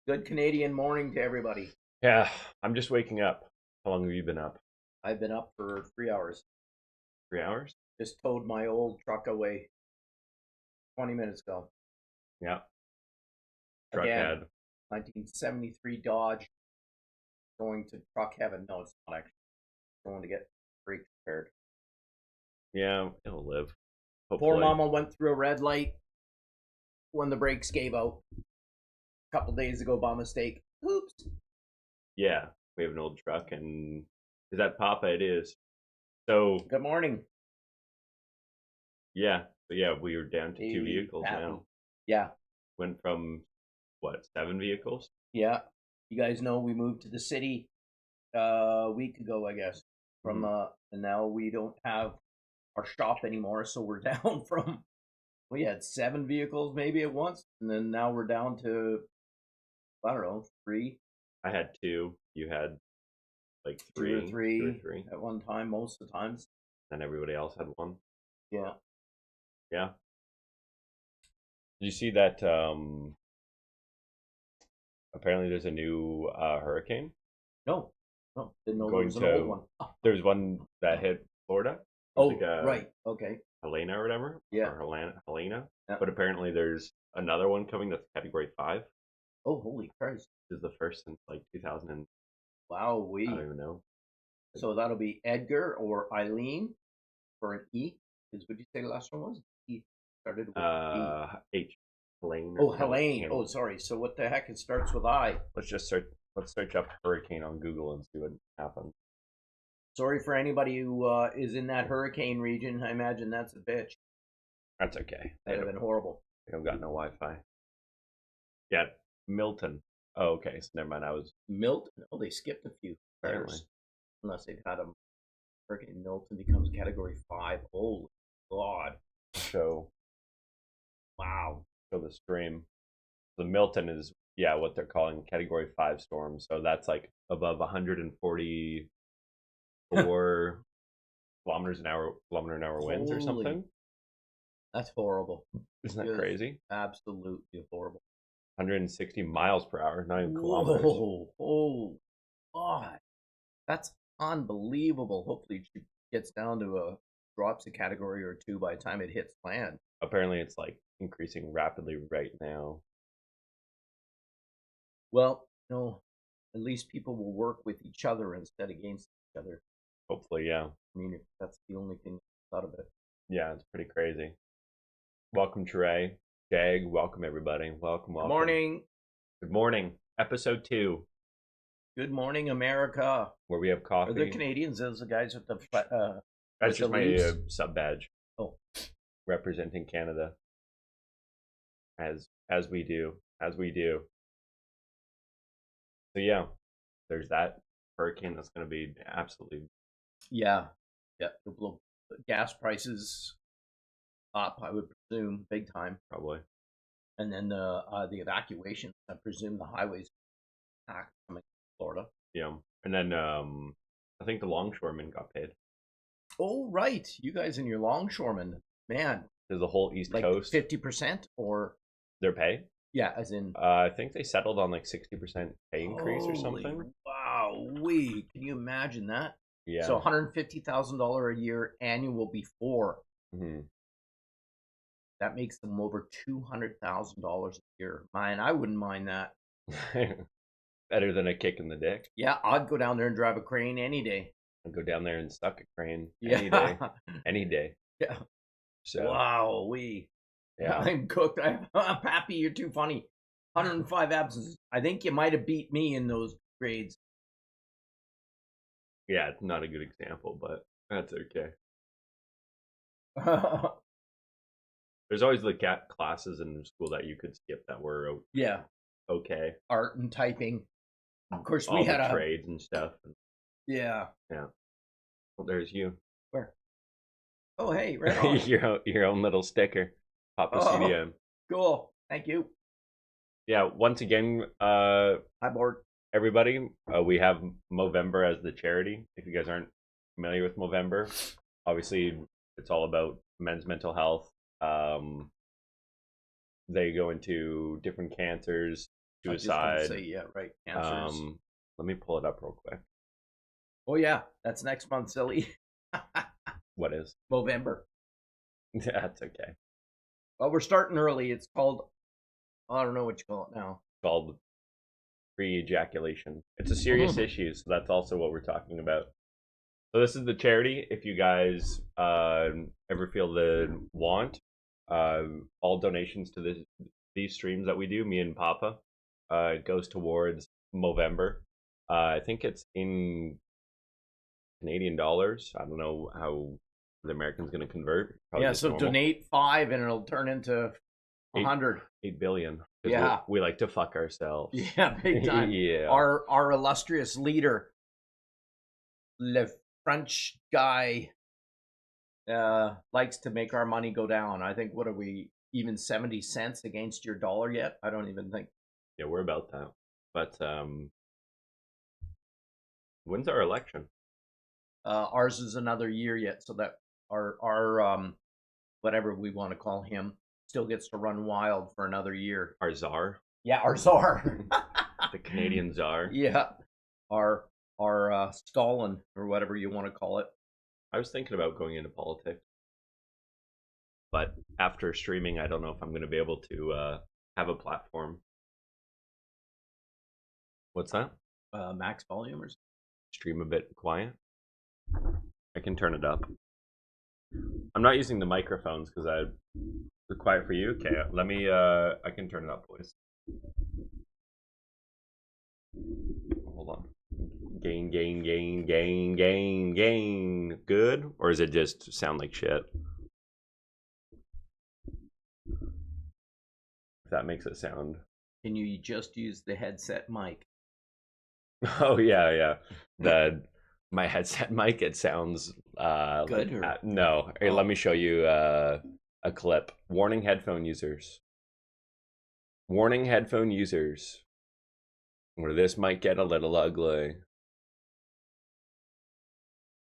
Good Canadian morning to everybody. Yeah, I'm just waking up. How long have you been up? I've been up for 3 hours. 3 hours? Just towed my old truck away 20 minutes ago. Yeah. Truck Again, head. 1973 Dodge going to truck heaven. No, it's not actually. Going to get brakes repaired. Yeah, it'll live. Poor Hopefully. mama went through a red light when the brakes gave out a couple days ago by mistake. Oops. Yeah, we have an old truck, and is that Papa? It is. So Good morning. yeah, we were down to two Hey, vehicles Pappy. now. Yeah, Went from what, 7 vehicles? yeah. You guys know we moved to the city a week ago, I guess. From and now we don't have our shop anymore, so we're down from we had 7 vehicles maybe at once, and then now we're down to I don't know 3, I had two. You had like 2 or three, two or 3 three, at one time. Most of the times, and everybody else had one. yeah. Yeah. Did you see that? Apparently, there's a new hurricane No, no, didn't know there going was an old to. one. There's one that hit Florida. It was Oh, like a right, okay, Helena or whatever, yeah, or Helena. yeah. But apparently, there's another one coming that's Category 5. Oh, holy Christ! This is the first since like 2000. And Wow, I don't we. even know. So that'll be Edgar or Eileen for an E. Is what you say the last one was? E started with E. H. Helene. Oh, No, Helene. Oh, sorry. So what the heck? It starts with I. let's just search. Let's search up hurricane on Google and see what happens. Sorry for anybody who is in that hurricane region. I imagine that's a bitch. That's okay. That'd have been horrible. They don't got no Wi-Fi. Yeah, Milton. Oh, okay. So never mind. I was Milton. Oh, they skipped a few apparently. letters. Unless they've had a Hurricane Milton becomes Category 5. Oh, God. Show Wow. the stream. The Milton is what they're calling Category 5 storm. So that's like above 144 kilometer an hour winds or Holy. something. That's horrible. Isn't that Just crazy? absolutely horrible. 160 miles per hour, not even kilometers. Whoa. Oh, God. That's unbelievable. Hopefully it gets down to drops a category or 2 by the time it hits land. Apparently, it's like increasing rapidly right now. Well, at least people will work with each other instead against each other. Hopefully, yeah. I mean, if that's the only thing out of it. Yeah, it's pretty crazy. Welcome, Trey. Jag, welcome everybody. Welcome. Good morning. Good morning. Episode 2. Good morning, America. Where we have coffee. Are the Canadians? Those the guys with the that's just my sub badge. Oh, representing Canada. As we do. So yeah, there's that hurricane that's going to be absolutely. Yeah. It'll blow gas prices up, I would presume, big time. Probably. And then the evacuation. I presume the highways packed coming to Florida. Yeah, and then I think the longshoremen got paid. Oh right, you guys and your longshoremen, man. There's the whole East Coast 50% or their pay. Yeah, as in I think they settled on like 60% pay increase or something. Wow, can you imagine that? Yeah. So $150,000 a year annual before. Mm-hmm. That makes them over $200,000 a year. Man, I wouldn't mind that. Better than a kick in the dick. Yeah, I'd go down there and drive a crane any day. I'd go down there and suck a crane any day. Any day. Yeah. So. Wow, yeah. I'm cooked. Pappy, you're too funny. 105 absences. I think you might have beat me in those grades. Yeah, it's not a good example, but that's okay. There's always the classes in school that you could skip that were okay. Art and typing. Of course, we all had trades and stuff. Yeah. Well, there's you. Where? Oh, hey, right on. your own little sticker. PapaCdn. Cool. Thank you. Yeah. Once again, hi, board. Everybody, we have Movember as the charity. If you guys aren't familiar with Movember, obviously it's all about men's mental health. they go into different cancers, I was suicide. just gonna say, yeah, right. Cancers. Let me pull it up real quick. Oh yeah, that's next month, silly. What is? November. That's okay. Well, we're starting early. It's called, I don't know what you call it now. It's called pre-ejaculation. It's a serious issue, so that's also what we're talking about. So this is the charity. If you guys ever feel the want, all donations to these streams that we do, me and Papa, goes towards Movember. I think it's in Canadian dollars. I don't know how the American's going to convert. Probably yeah, so normal. Donate 5 and it'll turn into 100. 8 billion. Yeah. We like to fuck ourselves. Yeah, big time. Yeah. Our illustrious leader, Le French guy, likes to make our money go down. I think, what are we, even 70 cents against your dollar yet? I don't even think. Yeah, we're about that. But when's our election? Ours is another year yet, so that our whatever we want to call him still gets to run wild for another year. Our czar? Yeah, our czar. The Canadian czar. Yeah. Our Stalin, or whatever you want to call it. I was thinking about going into politics. But after streaming, I don't know if I'm going to be able to have a platform. What's that? Max volume or something? Stream a bit quiet. I can turn it up. I'm not using the microphones because they're quiet for you. Okay, let me. I can turn it up, boys. Hold on. Gain. Good, or does it just sound like shit? If that makes it sound. Can you just use the headset mic? Oh yeah. My headset mic, it sounds good. Like, no, hey, let me show you a clip. Warning headphone users. Warning headphone users. Where this might get a little ugly.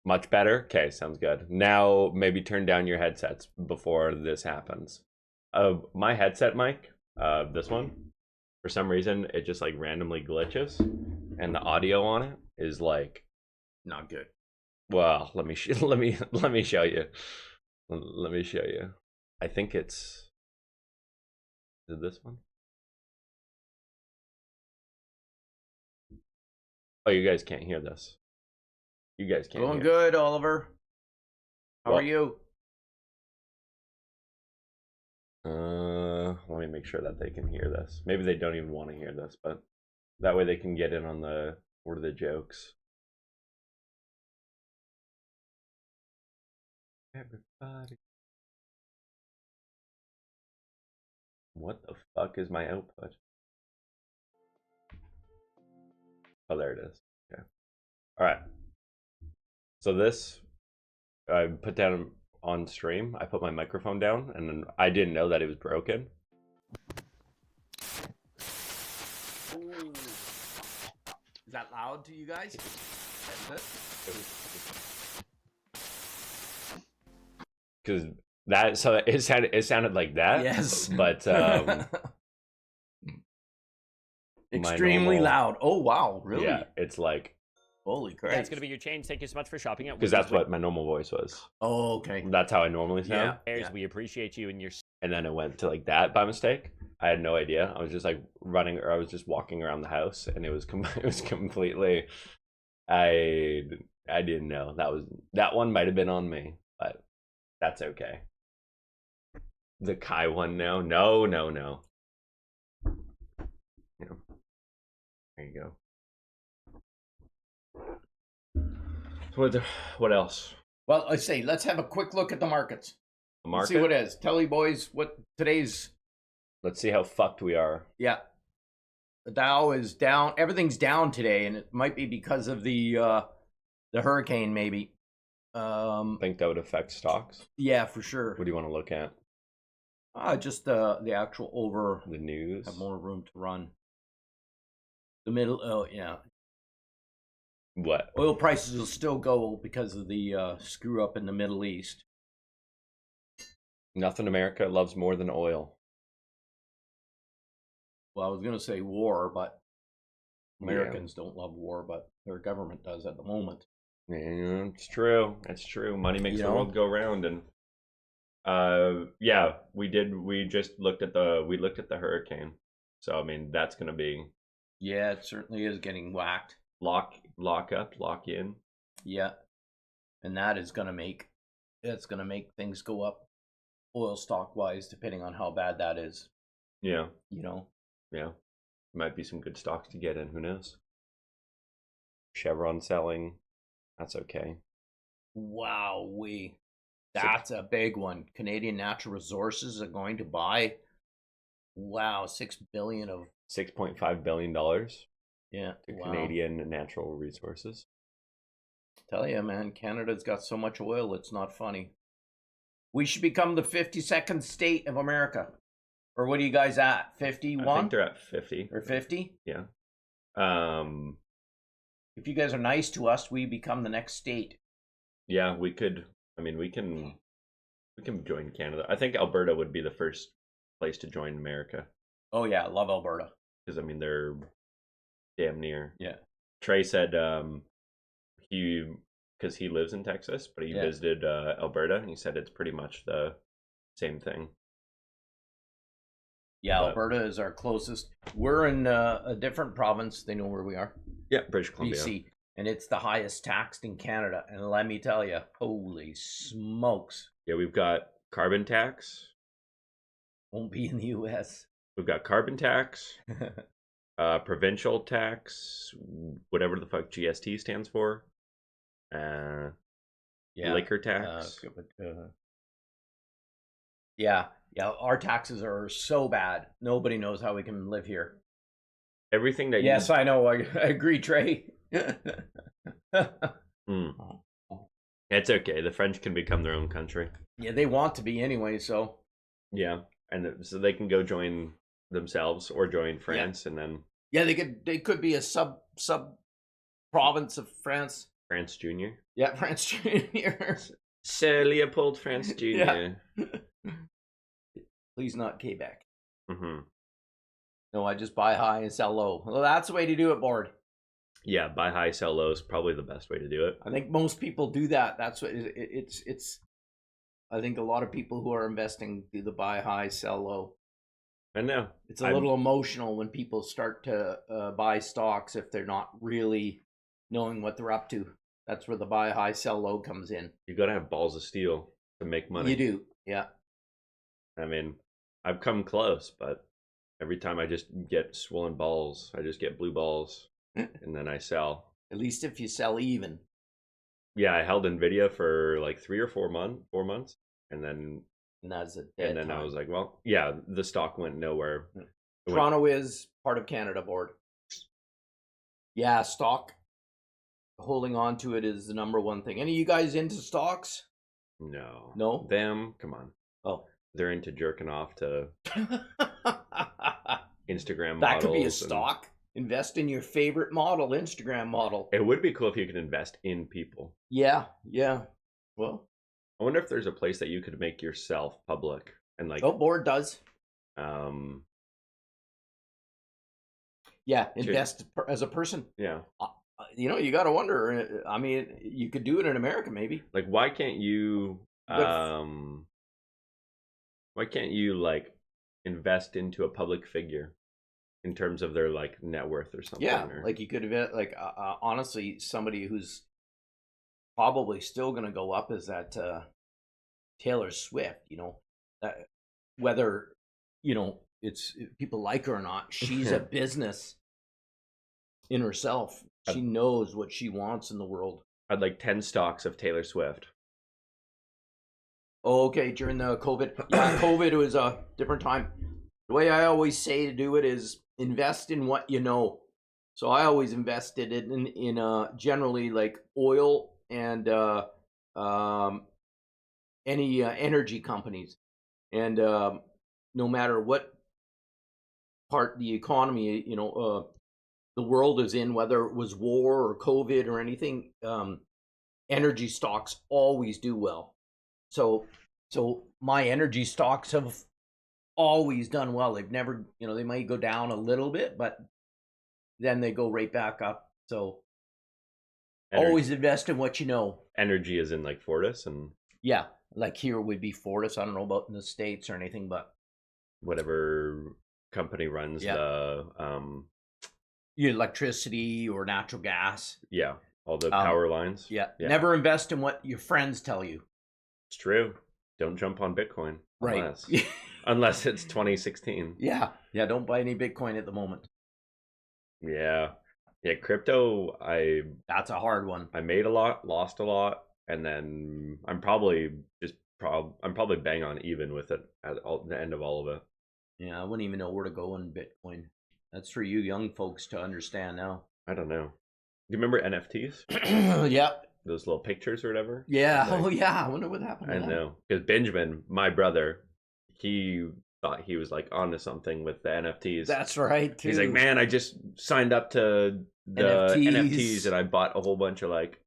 Much better? Okay, sounds good. Now maybe turn down your headsets before this happens. My headset mic, this one, for some reason it just like randomly glitches, and the audio on it is like not good. Well, let me show you. Let me show you. I think is it this one? Oh, you guys can't hear this. You guys can't. Going good, Oliver. How are you? Let me make sure that they can hear this. Maybe they don't even want to hear this, but that way they can get in on the jokes. Everybody. What the fuck is my output? Oh, there it is. Okay. All right. So this, I put down on stream. I put my microphone down, and then I didn't know that it was broken. Ooh. Is that loud to you guys? Because that, so it sounded like that. Yes. But extremely loud. Oh wow, really? Yeah, it's like, holy crap. That's gonna be your change. Thank you so much for shopping at. Because that's what my normal voice was. Oh, okay. That's how I normally sound. Yeah. We appreciate you and your. And then it went to like that by mistake. I had no idea. I was just like running, or I was just walking around the house, and it was completely. I didn't know that one might have been on me, but that's okay. The Kai one now? No. Yeah. There you go. So what else? Well, I say let's have a quick look at the markets. The market? Let's see what it is. Tell you boys what today's. Let's see how fucked we are. Yeah. The Dow is down. Everything's down today, and it might be because of the hurricane, maybe. Think that would affect stocks? Yeah, for sure. What do you want to look at? Just the actual over. The news. Have more room to run. The middle. Oh yeah. What? Oil prices will still go because of the screw up in the Middle East. Nothing America loves more than oil. Well, I was going to say war, but Yeah. Americans don't love war, but their government does at the moment. Yeah, it's true. It's true. Money makes You the know? world go round, and yeah, we did. We just looked at the hurricane. So I mean, that's gonna be Yeah, it certainly is getting whacked. lock up, lock in. Yeah, and that is going to make things go up, oil stock wise, depending on how bad that is. Yeah, You know. yeah. Might be some good stocks to get in. Who knows? Chevron selling. That's okay. Wow, that's a big one. Canadian Natural Resources are going to buy. Wow, $6 billion of $6.5 billion yeah to wow. Canadian natural resources. Tell you, man, Canada's got so much oil, it's not funny. We should become the 52nd state of America. Or what are you guys at? 51? I think they're at 50 or 50? Yeah. If you guys are nice to us, we become the next state. Yeah, we could. I mean, we can join Canada. I think Alberta would be the first place to join America. Oh yeah, I love Alberta. Because I mean, they're damn near. Yeah. Trey said because he lives in Texas, but he visited Alberta, and he said it's pretty much the same thing. Yeah, Alberta is our closest. We're in a different province. They know where we are. Yeah, British Columbia. BC. And it's the highest taxed in Canada. And let me tell you, holy smokes. Yeah, we've got carbon tax. Won't be in the U.S. We've got carbon tax, provincial tax, whatever the fuck GST stands for. Liquor tax. Yeah, our taxes are so bad. Nobody knows how we can live here. Everything that Yes, I know. I agree, Trey. It's okay. The French can become their own country. Yeah, they want to be anyway, so. Yeah, and so they can go join themselves or join France, and then. Yeah, they could be a sub province of France. France Junior. Yeah, France Junior. Sir Leopold France Junior. Yeah. Please not Quebec. Mm-hmm. No, I just buy high and sell low. Well, that's the way to do it, Board. Yeah, buy high, sell low is probably the best way to do it. I think most people do that. That's what it's. I think a lot of people who are investing do the buy high, sell low. I know. It's a little emotional when people start to buy stocks if they're not really knowing what they're up to. That's where the buy high, sell low comes in. You got to have balls of steel to make money. You do, yeah. I mean, I've come close, but every time I just get swollen balls, I just get blue balls, and then I sell. At least if you sell even. Yeah, I held Nvidia for like 3 or 4 months, and then that's a dead time. I was like, well, yeah, the stock went nowhere. Toronto is part of Canada, Board. Yeah, stock. Holding on to it is the number one thing. Any of you guys into stocks? No. No? Them? Come on. Oh. They're into jerking off to Instagram models. That could be a stock. Invest in your favorite model, Instagram model. It would be cool if you could invest in people. Yeah. Well, I wonder if there's a place that you could make yourself public and like. Oh, Board does. Yeah, invest as a person. Yeah. You got to wonder. I mean, you could do it in America, maybe. Like, why can't you? Why can't you like invest into a public figure in terms of their like net worth or something? Yeah, like you could invest. Like honestly, somebody who's probably still going to go up is that Taylor Swift. That whether it's people like her or not, she's a business in herself. She knows what she wants in the world. I'd like 10 stocks of Taylor Swift. Oh, okay, during the COVID. Yeah, COVID was a different time. The way I always say to do it is invest in what you know. So I always invested in generally like oil and any energy companies. And no matter what part the economy, the world is in, whether it was war or COVID or anything, energy stocks always do well. So my energy stocks have always done well. They've never, they might go down a little bit, but then they go right back up. So always invest in what you know. Energy is in like Fortis and yeah, like here would be Fortis. I don't know about in the States or anything, but whatever company runs the electricity or natural gas. Yeah, all the power lines. Yeah. Never invest in what your friends tell you. It's true. Don't jump on Bitcoin. Right. Unless it's 2016. Yeah. Don't buy any Bitcoin at the moment. Yeah. Crypto, that's a hard one. I made a lot, lost a lot, and then I'm probably bang on even with it at the end of all of it. Yeah, I wouldn't even know where to go in Bitcoin. That's for you young folks to understand now. I don't know. Do you remember NFTs? Yeah. Those little pictures or whatever? Yeah. I wonder what happened to that. I know. Because Benjamin, my brother, he thought he was like onto something with the NFTs. That's right, too. He's like, man, I just signed up to the NFTs and I bought a whole bunch of like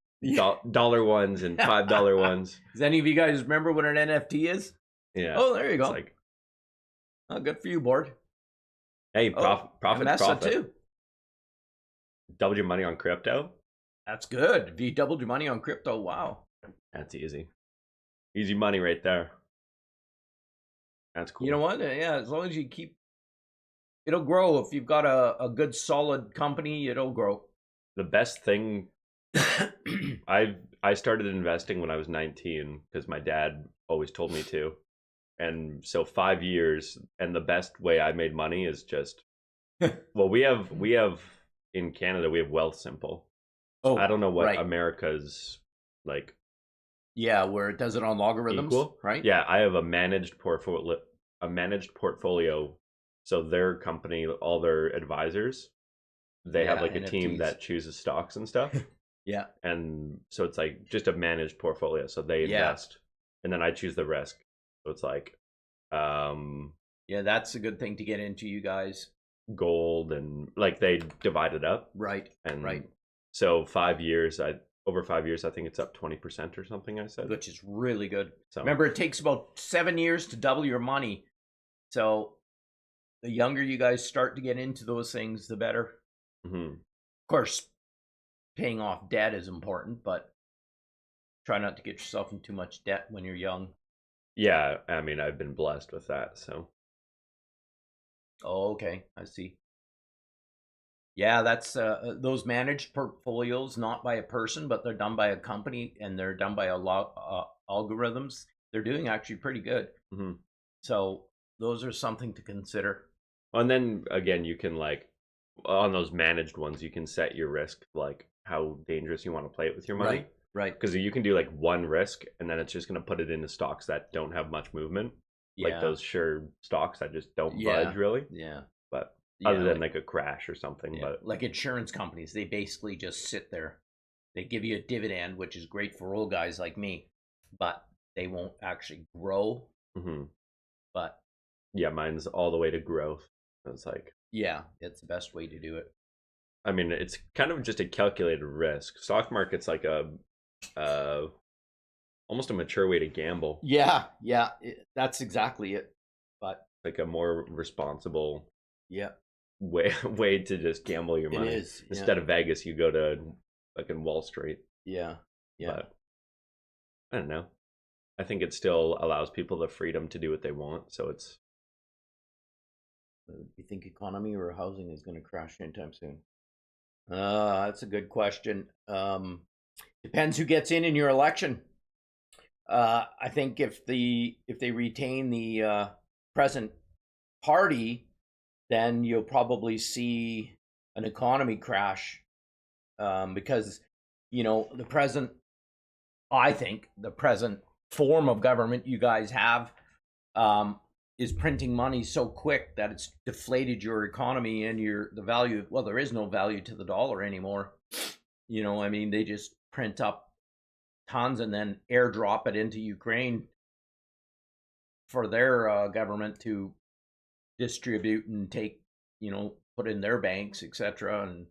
dollar ones and $5 ones. Does any of you guys remember what an NFT is? Yeah. Oh, there you go. It's like, oh, good for you, Board. Hey, profit too. Doubled your money on crypto? That's good. If you doubled your money on crypto, wow. That's easy. Easy money right there. That's cool. You know what? Yeah, as long as you keep, it'll grow. If you've got a good, solid company, it'll grow. The best thing, I started investing when I was 19 because my dad always told me to. And so 5 years, and the best way I made money is just, well, we have in Canada, we have Wealthsimple. Oh, I don't know what America's like. Yeah, where it does it on logarithms, equal, right? Yeah, I have a managed portfolio. So their company, all their advisors, they have like a team that chooses stocks and stuff. Yeah, and so it's like just a managed portfolio. So they invest, and then I choose the risk. So it's like, yeah, that's a good thing to get into, you guys. Gold and like they divide it up, right? And so 5 years, over 5 years, I think it's up 20% or something. I said, which is really good. So remember, it takes about 7 years to double your money. So the younger you guys start to get into those things, the better. Mm-hmm. Of course, paying off debt is important, but try not to get yourself in too much debt when you're young. Yeah, I mean, I've been blessed with that, so. Oh, okay, I see. Yeah, that's those managed portfolios, not by a person, but they're done by a company, and they're done by algorithms. They're doing actually pretty good. Mm-hmm. So those are something to consider. And then again, you can like on those managed ones, you can set your risk, like how dangerous you want to play it with your money. Right. Because you can do like one risk, and then it's just going to put it into stocks that don't have much movement, like those sure stocks that just don't budge really. Yeah. But other than like a crash or something, but like insurance companies, they basically just sit there. They give you a dividend, which is great for old guys like me, but they won't actually grow. Mm-hmm. But yeah, mine's all the way to growth. It's like, yeah, it's the best way to do it. I mean, it's kind of just a calculated risk. Stock market's like a almost a mature way to gamble. Yeah, that's exactly it. But like a more responsible way to just gamble your money. It is. Instead of Vegas, you go to like in Wall Street. Yeah. But I don't know. I think it still allows people the freedom to do what they want. So it's. Do you think economy or housing is going to crash anytime soon? That's a good question. Depends who gets in your election. I think if they retain the present party, then you'll probably see an economy crash, because I think the present form of government you guys have is printing money so quick that it's deflated your economy and the value. Well, there is no value to the dollar anymore. I mean, they just print up tons and then airdrop it into Ukraine for their government to distribute and take, put in their banks, etc. And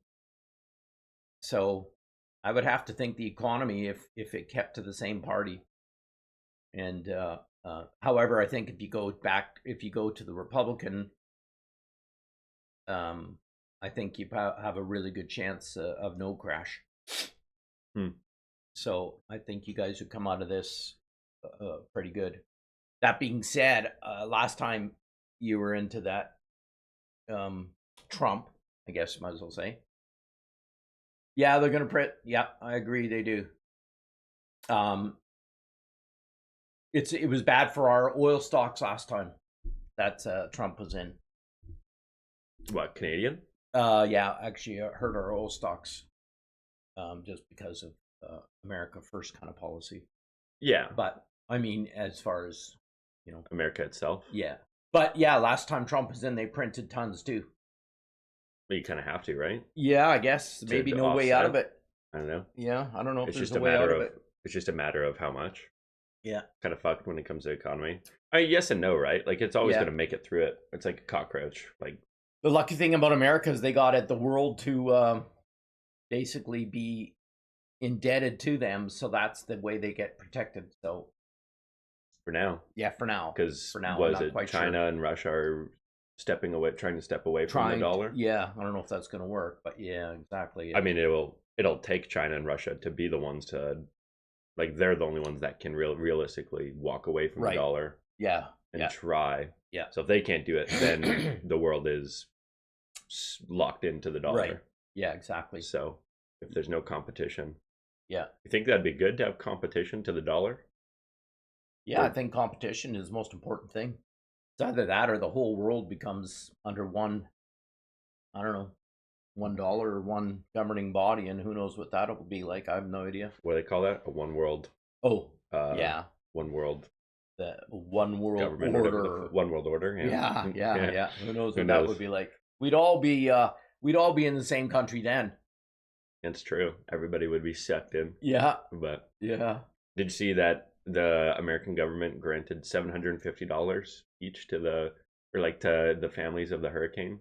so I would have to think the economy, if it kept to the same party, and However, I think if you go to the Republican, I think you have a really good chance of no crash. So I think you guys would come out of this pretty good. That being said, last time you were into that Trump, I guess might as well say. Yeah, they're gonna print. Yeah, I agree. They do. It was bad for our oil stocks last time that Trump was in. What, Canadian? Yeah, actually, hurt our oil stocks, just because of America First kind of policy. Yeah, but I mean, as far as America itself. Yeah, but yeah, last time Trump was in, they printed tons too. But you kind of have to, right? Yeah, I guess maybe no way out of it. I don't know. Yeah, I don't know if It's there's just a way out of it. It's just a matter of how much. Yeah, kind of fucked when it comes to the economy. I mean, yes and no, right? Like it's always going to make it through it. It's like a cockroach. Like the lucky thing about America is they got the world to basically be indebted to them, so that's the way they get protected. So for now, because for now, was it China and Russia are trying to step away from the dollar? Yeah, I don't know if that's going to work, but yeah, exactly. I mean, it'll take China and Russia to be the ones to, like, they're the only ones that can realistically walk away from the dollar. Yeah, and try. Yeah. So if they can't do it, then the world is locked into the dollar. Right. Yeah, exactly. So if there's no competition, you think that'd be good to have competition to the dollar? Yeah, I think competition is the most important thing. It's either that or the whole world becomes under one, I don't know, $1 or one governing body, and who knows what that'll be like. I have no idea. What do they call that? A one world. Oh, yeah. One world. The one world order. One world order. Yeah. Who knows what that would be like? We'd all be in the same country then. It's true. Everybody would be sucked in. Yeah. But yeah. Did you see that the American government granted $750 each to the families of the hurricane?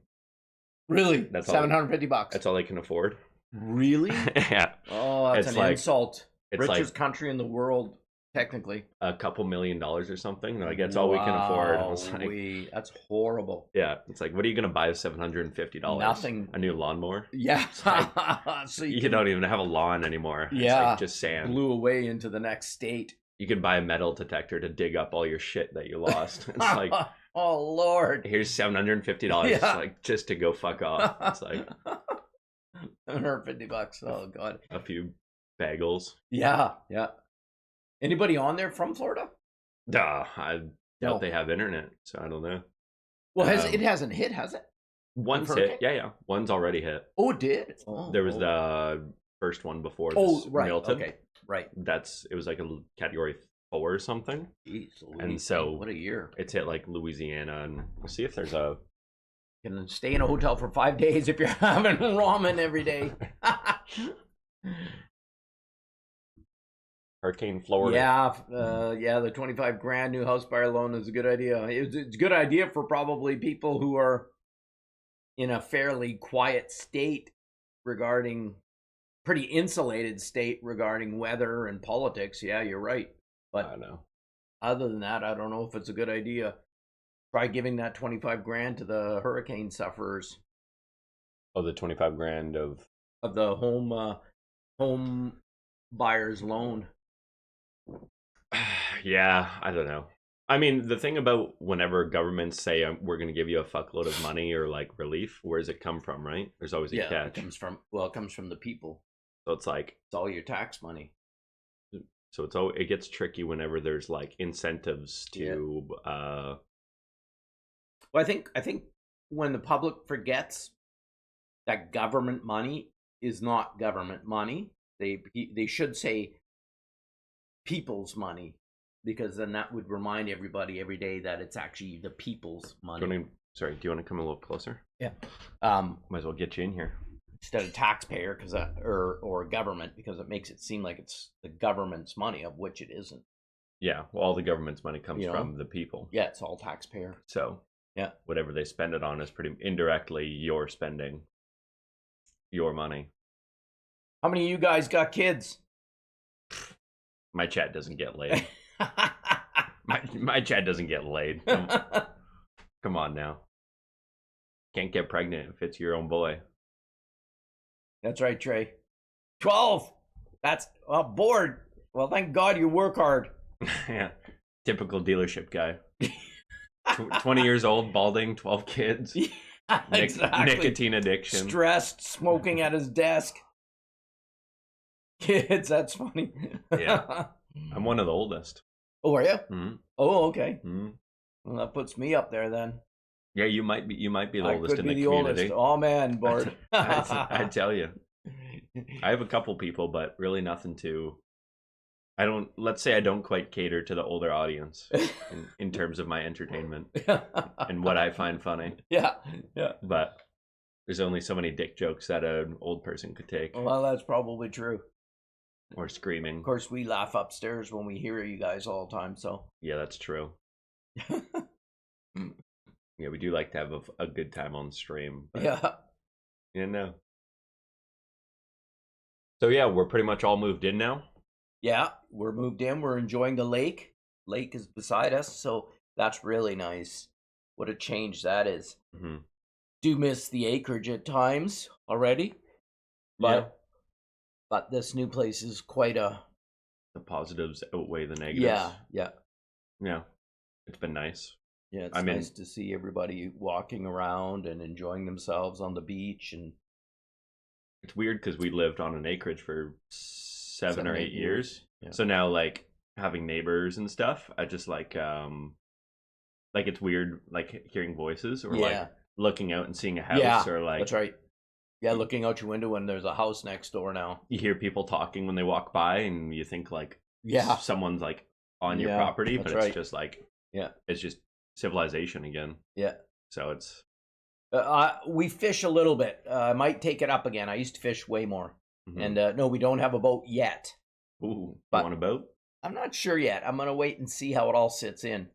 Really? That's $750. That's all they can afford. Really? Yeah. Oh, that's an insult. It's richest country in the world, technically. A couple $1 million or something. Like, that's all we can afford. I was like, that's horrible. Yeah. It's like, what are you going to buy with $750? Nothing. A new lawnmower? Yeah. Like, so you don't even have a lawn anymore. Yeah. It's like just sand. Blew away into the next state. You could buy a metal detector to dig up all your shit that you lost. It's like, oh Lord, here's $750, like, just to go fuck off. It's like $150. Oh God, a few bagels. Yeah. Anybody on there from Florida? I doubt they have internet, so I don't know. Well, it hasn't hit, has it? One's hit, yeah. One's already hit. Oh, it did. Oh, there was the first one before this. Right. Milton. Okay. Right. It was like a category 4 or something. Jeez, and so what a year. It's hit like Louisiana, and we'll see if there's a. You can stay in a hotel for 5 days if you're having ramen every day. Hurricane Florida. Yeah, the $25,000 new house buyer loan is a good idea. It's a good idea for probably people who are in a fairly quiet state pretty insulated state regarding weather and politics. Yeah, you're right. But I know. Other than that, I don't know if it's a good idea. Try giving that $25,000 to the hurricane sufferers. Oh, the $25,000 of the home buyer's loan. Yeah, I don't know. I mean, the thing about whenever governments say we're going to give you a fuckload of money or like relief, where does it come from, right? There's always a catch. It comes from the people. So it's like it's all your tax money. So it gets tricky whenever there's like incentives to. Well, I think when the public forgets that government money is not government money, they should say people's money, because then that would remind everybody every day that it's actually the people's money. Do you want to come a little closer? Yeah. Might as well get you in here. Instead of taxpayer, because or government, because it makes it seem like it's the government's money, of which it isn't. Yeah, well, all the government's money comes from the people. Yeah, it's all taxpayer. So yeah, whatever they spend it on is pretty indirectly you're spending your money. How many of you guys got kids? My chat doesn't get laid. My Chad doesn't get laid. Come on now. Can't get pregnant if it's your own boy. That's right, Trey. 12. That's bored. Well, thank God you work hard. Yeah. Typical dealership guy. 20 years old, balding, 12 kids. Yeah, exactly. Nicotine addiction. Stressed, smoking at his desk. Kids, that's funny. Yeah. I'm one of the oldest. Oh, are you? Mm-hmm. Oh, okay. Mm-hmm. Well, that puts me up there then. Yeah, you might be the I oldest could in be the the community. oldest. Oh man, bored. I tell you. I have a couple people, but really nothing to. Let's say I don't quite cater to the older audience in terms of my entertainment and what I find funny. Yeah. But there's only so many dick jokes that an old person could take. Well, that's probably true. Or screaming. Of course, we laugh upstairs when we hear you guys all the time, so. Yeah, that's true. Yeah, we do like to have a good time on stream. But, yeah. You know. So yeah, we're pretty much all moved in now. Yeah, we're moved in. We're enjoying the lake. Lake is beside us, so that's really nice. What a change that is. Mm-hmm. Do miss the acreage at times already, but this new place is quite a. The positives outweigh the negatives. Yeah. It's been nice. Yeah, it's nice to see everybody walking around and enjoying themselves on the beach. And it's weird because we lived on an acreage for 7 or 8 years. Yeah. So now, like, having neighbors and stuff, I just like it's weird, like hearing voices or like looking out and seeing a house or like. That's right. Yeah, looking out your window when there's a house next door now. You hear people talking when they walk by, and you think like, someone's like on your property, but it's just like, it's just civilization again. Yeah. So it's. We fish a little bit. I might take it up again. I used to fish way more. Mm-hmm. And no, we don't have a boat yet. Ooh, you want a boat? I'm not sure yet. I'm gonna wait and see how it all sits in.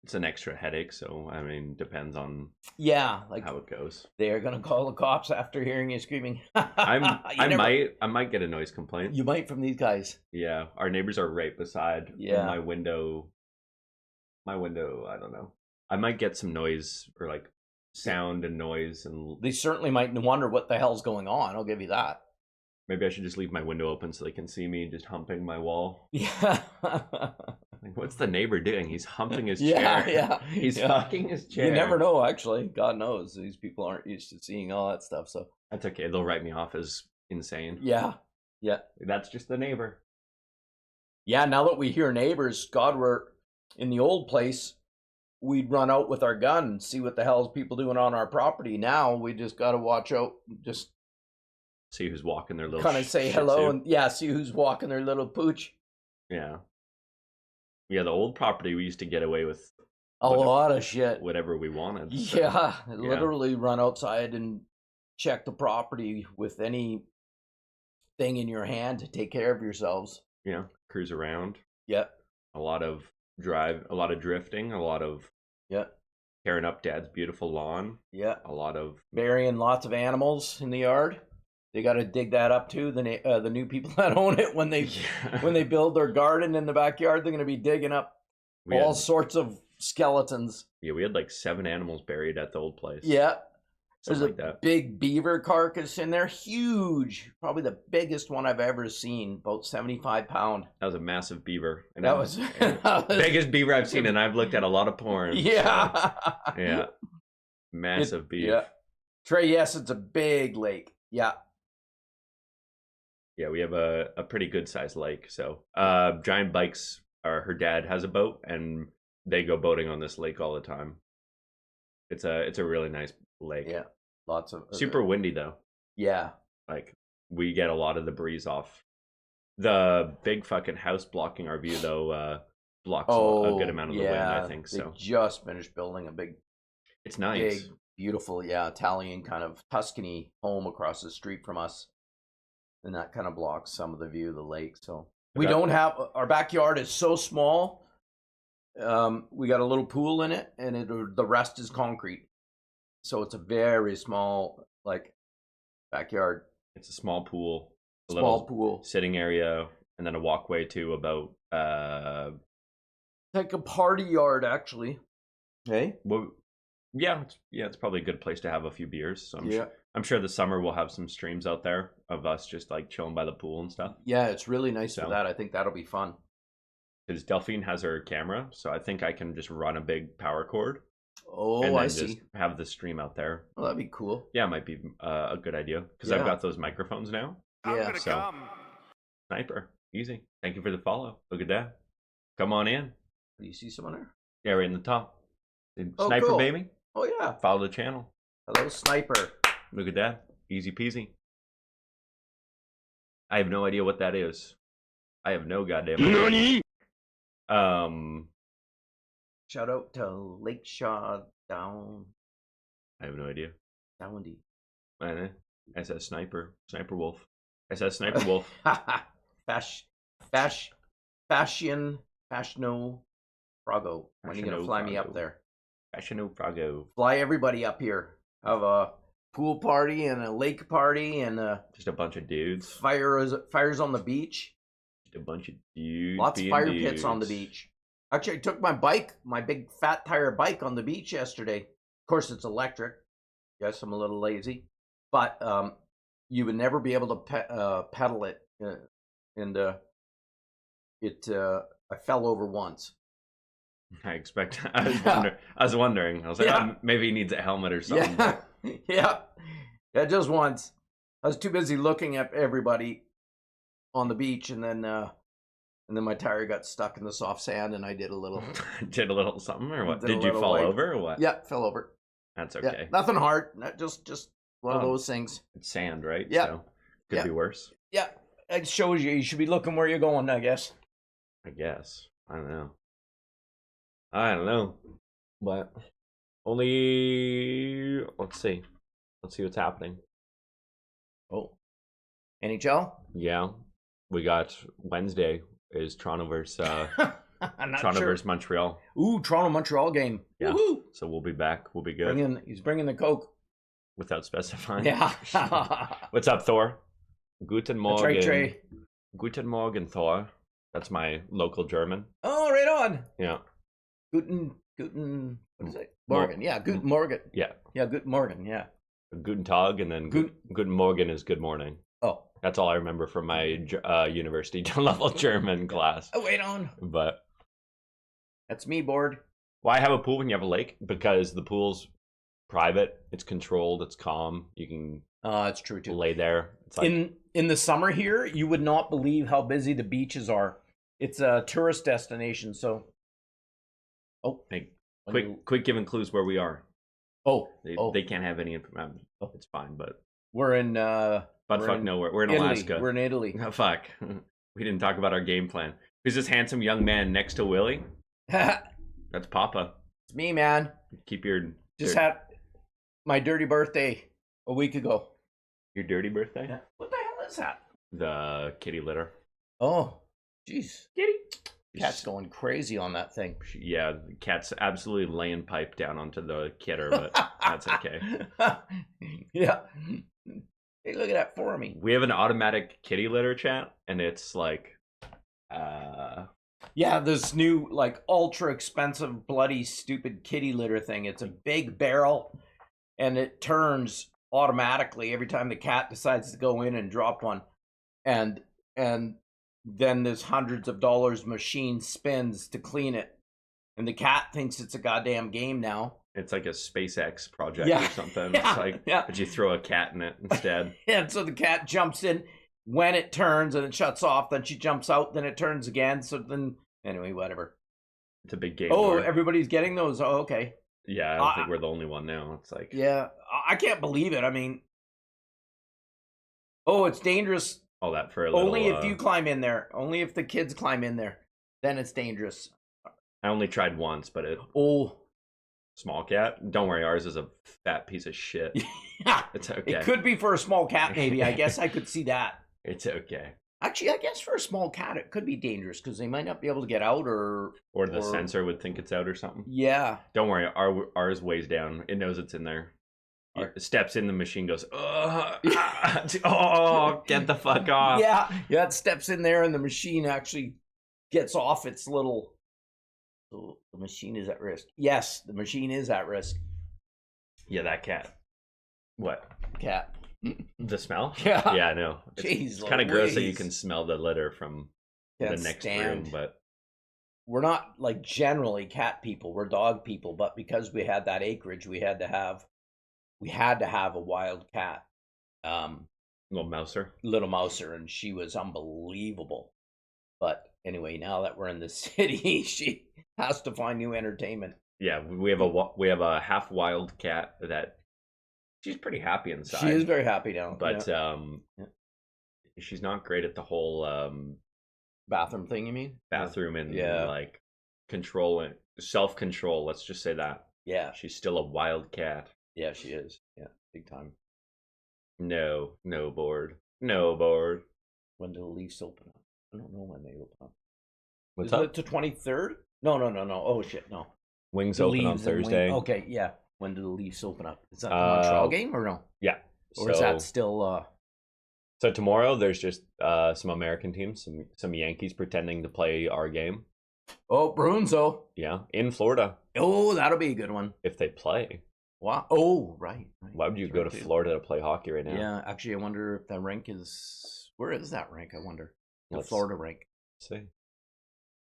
It's an extra headache, so I mean, depends on like how it goes. They're gonna call the cops after hearing you screaming. I might get a noise complaint. You might from these guys. Yeah, our neighbors are right beside my window. My window, I don't know. I might get some noise or like sound and noise, and they certainly might wonder what the hell's going on. I'll give you that. Maybe I should just leave my window open so they can see me just humping my wall. Yeah. Like, what's the neighbor doing? He's humping his chair. Yeah. He's fucking his chair. You never know, actually. God knows. These people aren't used to seeing all that stuff, so. That's okay. They'll write me off as insane. Yeah. That's just the neighbor. Yeah, now that we hear neighbors, God, we're in the old place, we'd run out with our gun and see what the hell's people doing on our property. Now we just got to watch out, just see who's walking their little kind of say hello and see who's walking their little pooch. Yeah, the old property we used to get away with a lot of shit, whatever we wanted. So, literally run outside and check the property with any thing in your hand to take care of yourselves. Yeah, cruise around. Yeah, a lot of drifting, a lot of tearing up Dad's beautiful lawn. Yeah, a lot of burying lots of animals in the yard. They got to dig that up too. The new people that own it, when they build their garden in the backyard, they're going to be digging up all sorts of skeletons. Yeah, we had like 7 animals buried at the old place. Yeah, there's like a big beaver carcass in there, huge, probably the biggest one I've ever seen, about 75 pound. That was a massive beaver. And that was biggest beaver I've seen, and I've looked at a lot of porn. Yeah, so, yeah, massive beef. Yeah, Trey, yes, it's a big lake. Yeah. Yeah, we have a pretty good sized lake. So Giant Bikes, her dad has a boat, and they go boating on this lake all the time. It's a really nice lake. Yeah, lots of super windy though. Yeah, like we get a lot of the breeze off. The big fucking house blocking our view though blocks a good amount of the wind. I think so. They just finished building a big. It's nice, big, beautiful, Italian kind of Tuscany home across the street from us. And that kind of blocks some of the view of the lake. So we don't have, our backyard is so small. We got a little pool in it, and the rest is concrete. So it's a very small, like, backyard. It's a small pool. Small pool. Sitting area, and then a walkway to about like a party yard, actually. Hey? Well, yeah, it's probably a good place to have a few beers. So I'm sure the summer we'll have some streams out there of us just like chilling by the pool and stuff. Yeah, it's really nice for that. I think that'll be fun. Because Delphine has her camera, so I think I can just run a big power cord. Oh, and then I see. Just have the stream out there. Oh, that'd be cool. Yeah, it might be a good idea because I've got those microphones now. Yeah. So, Sniper, easy. Thank you for the follow. Look at that. Come on in. Do you see someone there? Yeah, right in the top. Oh, Sniper, cool. baby. Oh, yeah. Follow the channel. Hello, Sniper. Look at that. Easy peasy. I have no idea what that is. I have no goddamn idea. Shout out to Lakeshore Down. I have no idea. Downdy. I know. SS Sniper. Sniper Wolf. SS Sniper Wolf. Fashion. Fashiono Prago. When are you going to fly me up there? Fashiono Prago. Fly everybody up here. Have a pool party and a lake party and just a bunch of dudes. Fires on the beach. Just a bunch of dudes. Lots of fire pits on the beach. Actually, I took my bike, my big fat tire bike, on the beach yesterday. Of course, it's electric. Yes, I'm a little lazy, but you would never be able to pedal it, and I fell over once. I expect. I was wondering. I was like, maybe he needs a helmet or something. Yeah, just once. I was too busy looking at everybody on the beach, and then my tire got stuck in the soft sand, and I did a little something, or what? Did you fall over, or what? Yeah, fell over. That's okay. Yeah, nothing hard. Just one of those things. It's sand, right? Yeah. So could be worse. Yeah, it shows you. You should be looking where you're going, I guess. I don't know. But only let's see what's happening. Oh, NHL? Yeah, we got Wednesday is Toronto versus versus Montreal. Ooh, Toronto Montreal game. Yeah. Woo-hoo. So we'll be back. We'll be good. He's bringing the Coke. Without specifying. Yeah. What's up, Thor? Guten Morgen. That's right, Trey. Guten Morgen, Thor. That's my local German. Oh, right on. Yeah. Guten. What is it? Morgen. Yeah, Guten Morgen. Yeah. Yeah, Guten Morgen. Yeah. Guten Tag, and then Guten Morgen is good morning. Oh. That's all I remember from my university level German class. Oh, wait on. But that's me, bored. Why have a pool when you have a lake? Because the pool's private, it's controlled, it's calm. You can it's true too. Lay there. It's like, in the summer here, you would not believe how busy the beaches are. It's a tourist destination, so quick giving clues where we are. They can't have any information. It's fine, but we're in nowhere. We're in Italy. Alaska. We're in Italy. Oh, fuck. We didn't talk about our game plan. Who's this handsome young man next to Willie? That's Papa. It's me, man. Keep your had my dirty birthday a week ago. Your dirty birthday? Yeah. What the hell is that? The kitty litter. Oh, jeez. Kitty. Cat's going crazy on that thing. Yeah, the cat's absolutely laying pipe down onto the kidder, but that's okay. Yeah. Hey, look at that for me. We have an automatic kitty litter, chat, and it's like yeah, this new like ultra expensive bloody stupid kitty litter thing. It's a big barrel and it turns automatically every time the cat decides to go in and drop one. And then this hundreds of dollars machine spins to clean it. And the cat thinks it's a goddamn game now. It's like a SpaceX project or something. Yeah, it's like, but you throw a cat in it instead. And so the cat jumps in when it turns and it shuts off. Then she jumps out. Then it turns again. So then, anyway, whatever. It's a big game. Oh, everybody's getting those. Oh, okay. Yeah, I don't think we're the only one now. It's like... Yeah, I can't believe it. I mean... Oh, it's dangerous. All that for a little... Only if you climb in there. Only if the kids climb in there. Then it's dangerous. I only tried once, but it... Oh... Small cat? Don't worry, ours is a fat piece of shit. Yeah. It's okay. It could be for a small cat, maybe. I guess I could see that. It's okay. Actually, I guess for a small cat, it could be dangerous because they might not be able to get out or the sensor would think it's out or something. Yeah. Don't worry, ours weighs down. It knows it's in there. It steps in, the machine goes, oh, get the fuck off. Yeah, it steps in there and the machine actually gets off its little So the machine is at risk. Yes, the machine is at risk. Yeah, that cat. What? Cat. The smell? Yeah. Yeah, I know. Jeez, It's kind of gross that you Louise. can smell the litter from Can't the next stand. room, but We're not like generally cat people. We're dog people, but because we had that acreage, we had to have a wild cat. little mouser. Little Mouser, and she was unbelievable. But anyway, now that we're in the city, she has to find new entertainment. Yeah, we have a half wild cat that she's pretty happy inside. She is very happy now. But yeah. she's not great at the whole Bathroom thing, you mean? bathroom and Yeah. like control and self-control. Let's just say that. Yeah. She's still a wild cat. Yeah, she is. Yeah, big time. No board. No board. When do the Leafs open up? I don't know when they open up. What's Isn't up? it the 23rd? No. Oh shit, no. Wings The open on Leaves and Thursday. Okay, yeah. When do the Leafs open up? Is that the Montreal game or no? Yeah. Or is that still So tomorrow there's just some American teams, some Yankees pretending to play our game. Oh, Bruins though. Yeah, in Florida Oh, that'll be a good one. if they play. Wow. Oh, right. Why would you That's go right, to too. Florida to play hockey right now? Yeah, actually, I wonder if that rink is. Where is that rink? I wonder. The Let's Florida rink. see.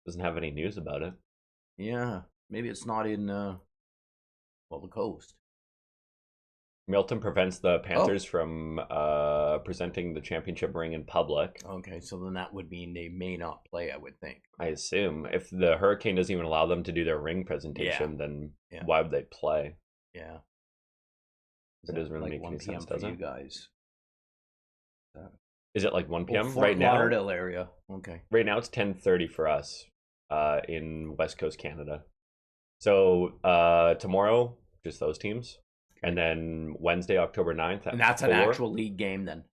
Doesn't have any news about it. Yeah, maybe it's not in. The coast. Milton prevents the Panthers from presenting the championship ring in public. Okay, so then that would mean they may not play. I would think. I assume if the Hurricane doesn't even allow them to do their ring presentation, then Yeah. why would they play? Yeah. It doesn't really make any 1 p.m. sense, for does you it? guys. Is it like 1 p.m. Fort right now? Lauderdale area. Okay. Right now it's 10:30 for us in West Coast Canada. So tomorrow, just those teams. And then Wednesday, October 9th. And that's an 4. actual league game then.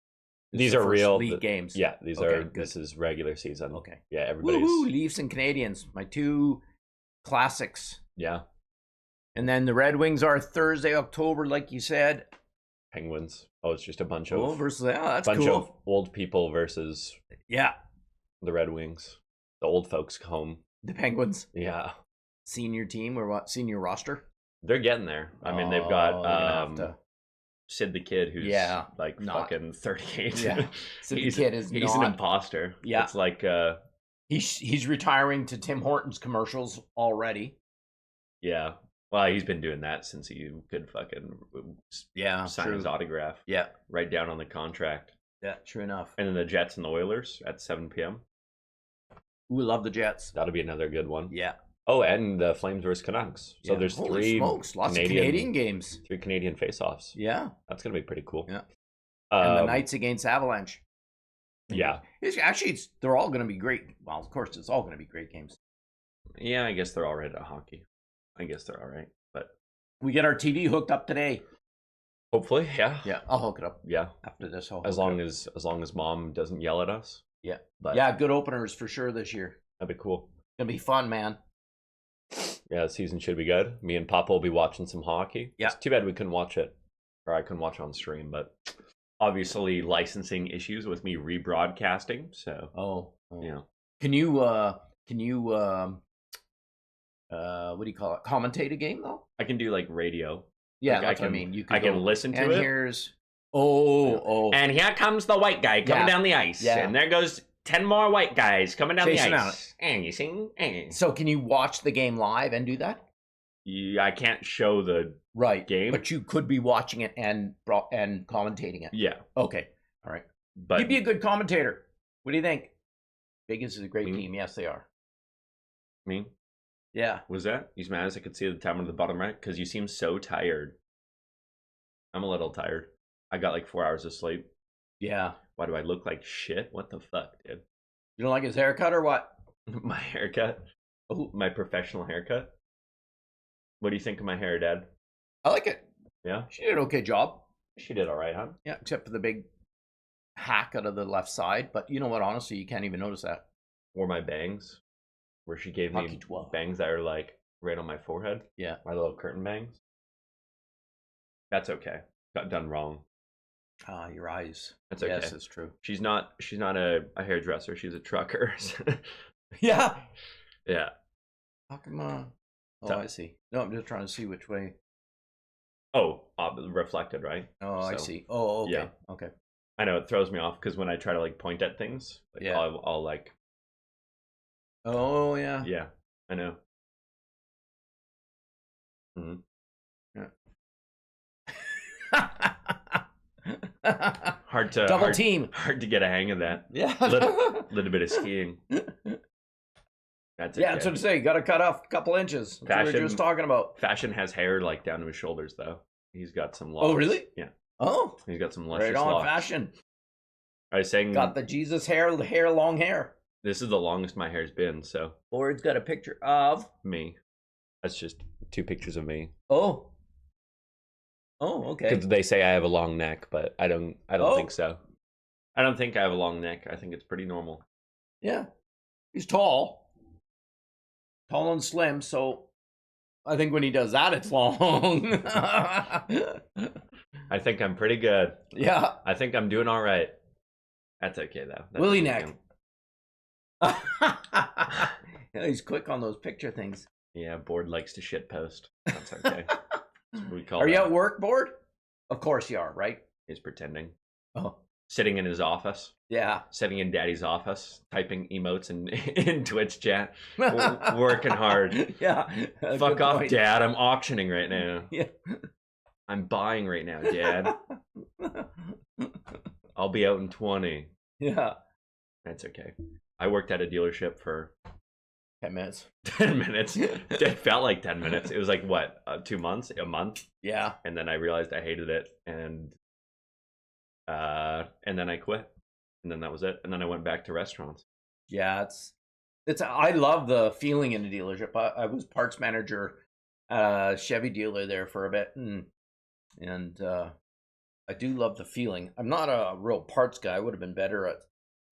This These is the are first real league games. Yeah, these Okay, are. good. This is regular season. Okay. Yeah, everybody's. Woohoo! Leafs and Canadians, my two classics. Yeah, And then the Red Wings are Thursday, October, like you said. Penguins. Oh, it's just a bunch of Versus that's bunch cool. of old people versus Yeah, the Red Wings. The old folks home. the Penguins Yeah, senior team or what? Senior roster. they're getting there. I mean, they've Oh, they're gonna got have to- Sid the Kid, who's like not- fucking 38. Yeah, so the he's kid is he's an not. imposter. Yeah. It's like He's retiring to Tim Hortons commercials already. yeah. Well, he's been doing that since he could fucking Yeah, sign his autograph. Yeah, Right down on the contract. yeah, true enough. And then the Jets and the Oilers at 7 p.m. We love the Jets. That'll be another good one. Yeah. Oh, and the Flames versus Canucks. So Yeah. there's Holy three smokes, lots of Canadian games. 3 Canadian face-offs. Yeah, That's gonna be pretty cool. Yeah. and the Um, Knights against Avalanche. Yeah, They're all going to be great. Well, of course, it's all going to be great games. yeah. I guess they're all right at hockey. I guess they're all right, but We get our TV hooked up today. hopefully, yeah, Yeah, I'll hook it up yeah. after this. As long as mom doesn't yell at us. Yeah. But Yeah, good openers for sure this year. that'd be cool. Gonna be fun, man. Yeah, the season should be good. Me and Papa will be watching some hockey. Yeah. It's too bad we couldn't watch it, or I couldn't watch it on stream, but obviously licensing issues with me rebroadcasting. So Oh, you know, Can you what do you call it? Commentate a game though? I can do like radio. Yeah, Like, that's I what I can- mean. You I could can go, listen to and it. here's oh. And here comes the white guy coming Yeah. down the ice. Yeah. And there goes 10 more white guys coming down Chasing the out. ice. And you sing. And So can you watch the game live and do that? yeah, I can't show the Right. game. But you could be watching it and commentating it. Yeah. Okay. All right. But You'd be a good commentator. What do you think? Vegas is a great Me? team. Yes, they are. me, Yeah. was that? You mad as I could see the time on the bottom right? Because you seem so tired. I'm a little tired. I got like 4 hours of sleep. Yeah. Why do I look like shit? What the fuck, dude? You don't like his haircut or what? My haircut? Oh, My professional haircut? What do you think of my hair, Dad? I like it. Yeah? She did an okay job. She did all right, huh? Yeah, except for the big hack out of the left side. But you know what? Honestly, you can't even notice that. Or my bangs, where she gave Hockey me 12. bangs that are like right on my forehead. Yeah. My little curtain bangs. That's okay. Got done wrong. Ah, your eyes. That's okay. Yes, it's true. She's not a hairdresser. She's a trucker. Yeah. Yeah. How come? Oh, So- I see. No, I'm just trying to see which way. Oh, reflected, right? Oh, I So, see. Oh, okay. yeah. Okay. I know it throws me off because when I try to like point at things, like, Yeah. I'll like, Oh, yeah. yeah, I know. Hmm. Hard to Double team. hard to get a hang of that. Yeah. Little bit of skiing. That's okay. Yeah, that's what I say. Got to cut off a couple inches. That's what we were Fashion- just talking about. Fashion has hair like down to his shoulders though. He's got some locks. Oh, really? Yeah. Oh, He's got some luscious right on. locks. Fashion. I was saying Got the Jesus hair, long hair. this is the longest my hair's been, so Or it's got a picture of. me. That's just 2 pictures of me. Oh. Oh, okay. Because they say I have a long neck, but I don't Oh. think so. I don't think I have a long neck. I think it's pretty normal. Yeah. He's tall. Tall and slim, so I think when he does that, it's long. I think I'm pretty good. Yeah. I think I'm doing all right. That's okay though. That's Willie okay. neck. Yeah, he's quick on those picture things. Yeah, Board likes to shit post. That's okay. That's what we call Are you that. at work, Board? Of course you are, right? He's pretending. Oh, Sitting in his office. yeah. Sitting in Daddy's office, typing emotes in Twitch chat. Working hard. Yeah. Fuck good off, point. Dad. I'm auctioning right now. Yeah. I'm buying right now, Dad. I'll be out in 20. Yeah. That's okay. I worked at a dealership for 10 minutes. 10 minutes. It felt like 10 minutes. It was like, what, 2 months? A month? Yeah. And then I realized I hated it. And then I quit. And then that was it. And then I went back to restaurants. Yeah. I love the feeling in a dealership. I was parts manager at a Chevy dealer there for a bit. And I do love the feeling. I'm not a real parts guy. I would have been better at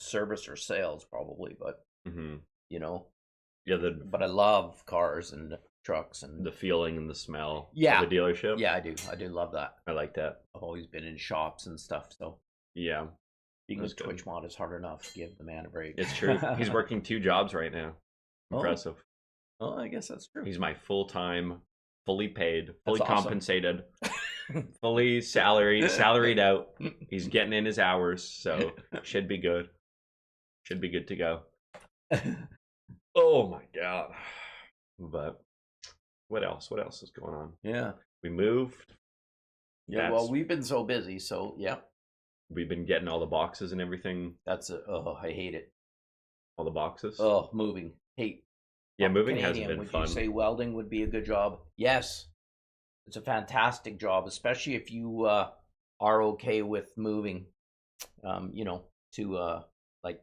service or sales probably, but Mm-hmm. you know, Yeah, but I love cars and trucks and the feeling and the smell Yeah. of the dealership. yeah, I do love that. I like that. I've always been in shops and stuff, so Yeah, being a That's good. Twitch mod is hard enough. Give the man a break. it's true. He's working 2 jobs right now. Oh. Impressive. Oh, I guess that's true. He's my full-time, fully paid, fully That's awesome. compensated, fully salaried out. He's getting in his hours, so should be good. Should be good to go. Oh my god. But what else? What else is going on? Yeah. We moved. Yeah. That's- Well, we've been so busy, so yeah. We've been getting all the boxes and everything. I hate it. All the boxes. Oh, moving. Hate. Yeah, moving Canadian, hasn't been would fun. you say welding would be a good job? Yes. It's a fantastic job, especially if you are okay with moving. You know, to like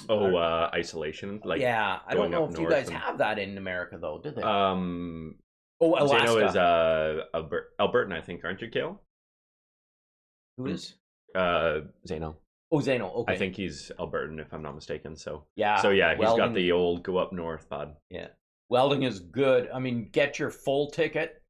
Isolation. Like yeah, I don't going know up if you north guys and- have that in America though, do they? Zeno Alaska. is Albertan, I think, aren't you, Kale? Who is? Zeno. Oh, Zeno. Okay. I think he's Albertan, if I'm not mistaken. So Yeah. yeah, he's welding, got the old go up north bud. Yeah. Welding is good. I mean, get your full ticket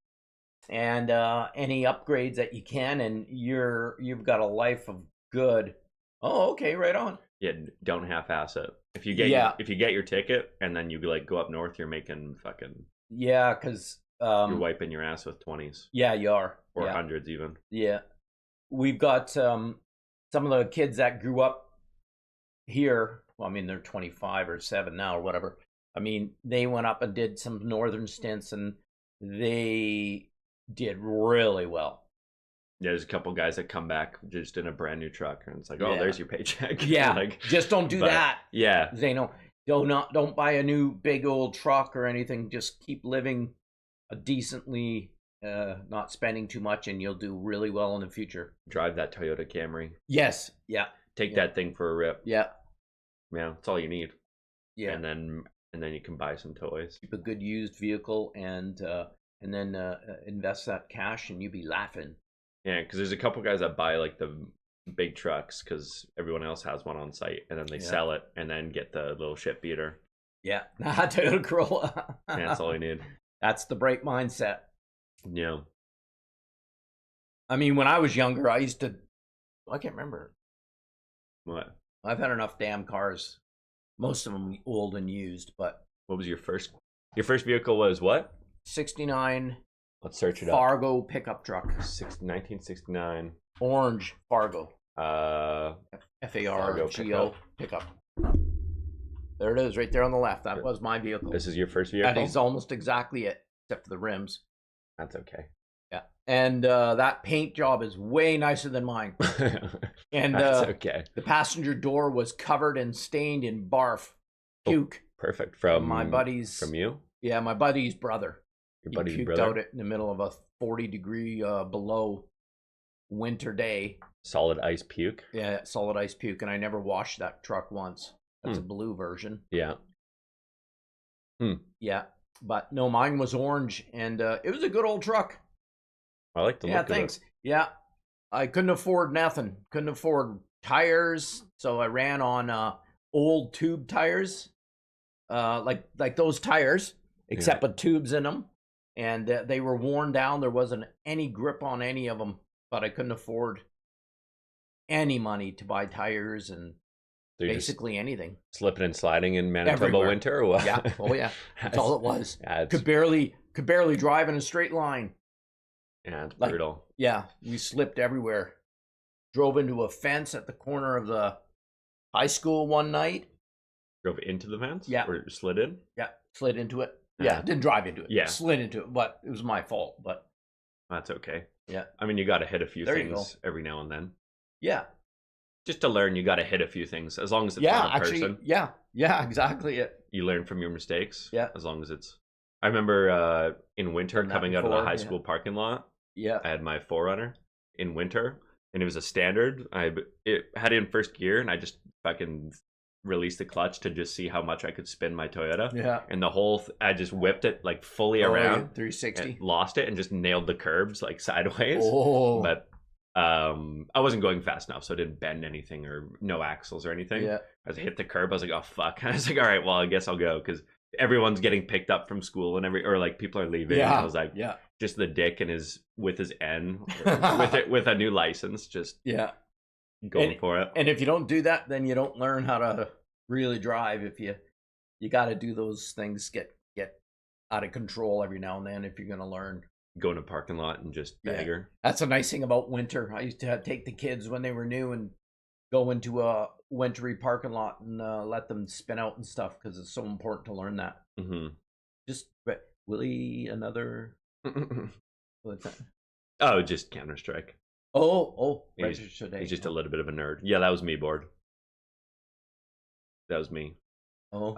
and any upgrades that you can, and you've got a life of good. Oh, okay, right on. Yeah, don't half-ass it. If you get your ticket and then you like go up north, you're making fucking Yeah, because you're wiping your ass with 20s yeah, you are. or Yeah. hundreds even. Yeah. We've got some of the kids that grew up here. Well, I mean, they're 25 or 7 now or whatever. I mean, they went up and did some northern stints and they did really well. Yeah, there's a couple guys that come back just in a brand new truck, and it's like, oh, Yeah. there's your paycheck. Yeah. like, Just don't do but- that. yeah, Zeno. Don't buy a new big old truck or anything. Just keep living a decently, not spending too much, and you'll do really well in the future. drive that Toyota Camry. Yes. Yeah. Take Yeah. that thing for a rip. Yeah. Yeah, that's all you need. Yeah. And then you can buy some toys. Keep a good used vehicle and then invest that cash, and you be laughing. Yeah, because there's a couple guys that buy like the big trucks because everyone else has one on site, and then they Yeah. sell it and then get the little shit beater. Yeah. Toyota Corolla. And that's all you need. That's the bright mindset. Yeah. I mean, when I was younger, I used to. I can't remember. What? I've had enough damn cars. Most of them old and used, but What was your first Your first vehicle was what? 69 Let's search it Fargo pickup truck. 1969. Orange Fargo. Fargo Fargo pickup. There it is, right there on the left. That was my vehicle. This is your first vehicle? That is almost exactly it, except for the rims. That's okay. Yeah. And that paint job is way nicer than mine. And that's okay. The passenger door was covered and stained in barf. Puke. Perfect. From my buddy's. From you? Yeah, my buddy's brother. Your buddy's he puked brother? out it in the middle of a 40-degree below winter day. Solid ice puke? Yeah, solid ice puke. And I never washed that truck once. That's a blue version. Yeah. Yeah. But no, mine was orange. And it was a good old truck. I like the look of it. Yeah, thanks. Yeah. I couldn't afford nothing. Couldn't afford tires. So I ran on old tube tires. Like those tires, except with tubes in them. And they were worn down. There wasn't any grip on any of them. But I couldn't afford any money to buy tires and So basically anything. Slipping and sliding in Manitoba Everywhere. winter or what? Yeah. Oh yeah. That's all it was. Yeah, Could barely drive in a straight line. yeah, it's brutal. Yeah, we slipped everywhere. Drove into a fence at the corner of the high school one night. Drove into the fence? Yeah. Or slid in? Yeah, slid into it. Yeah. Yeah, didn't drive into it. Yeah. Slid into it, but it was my fault. But That's okay. yeah. I mean, you got to hit a few There you things every now and then. Yeah. Just to learn, you got to hit a few things. As long as it's Yeah, not a actually, person. yeah, exactly it. You learn from your mistakes. Yeah. As long as it's... I remember in winter Done that coming out of before, the high yeah. school parking lot, Yeah. I had my 4Runner in winter, and it was a standard. It had it in first gear, and I just fucking released the clutch to just see how much I could spin my Toyota. Yeah. And the whole, I just whipped it like fully Oh, around, 360. and lost it, and just nailed the curbs like sideways. Oh. But I wasn't going fast enough, so I didn't bend anything or no axles or anything. Yeah. As I hit the curb, I was like, oh fuck. I was like, all right, well, I guess I'll go, because everyone's getting picked up from school and or like people are leaving. Yeah. And I was like, Yeah. just the dick and with his N with a new license, just Yeah. going for it. And if you don't do that, then you don't learn how to really drive. If you got to do those things, get out of control every now and then if you're going to learn. Go in a parking lot and just bagger. That's a nice thing about winter. I used to take the kids when they were new and go into a wintry parking lot and let them spin out and stuff, because it's so important to learn that. Mm-hmm. Just Willie, another. What's that? Oh, just Counter-Strike. Oh, He's just a little bit of a nerd. Yeah, that was me, Board. That was me. Oh,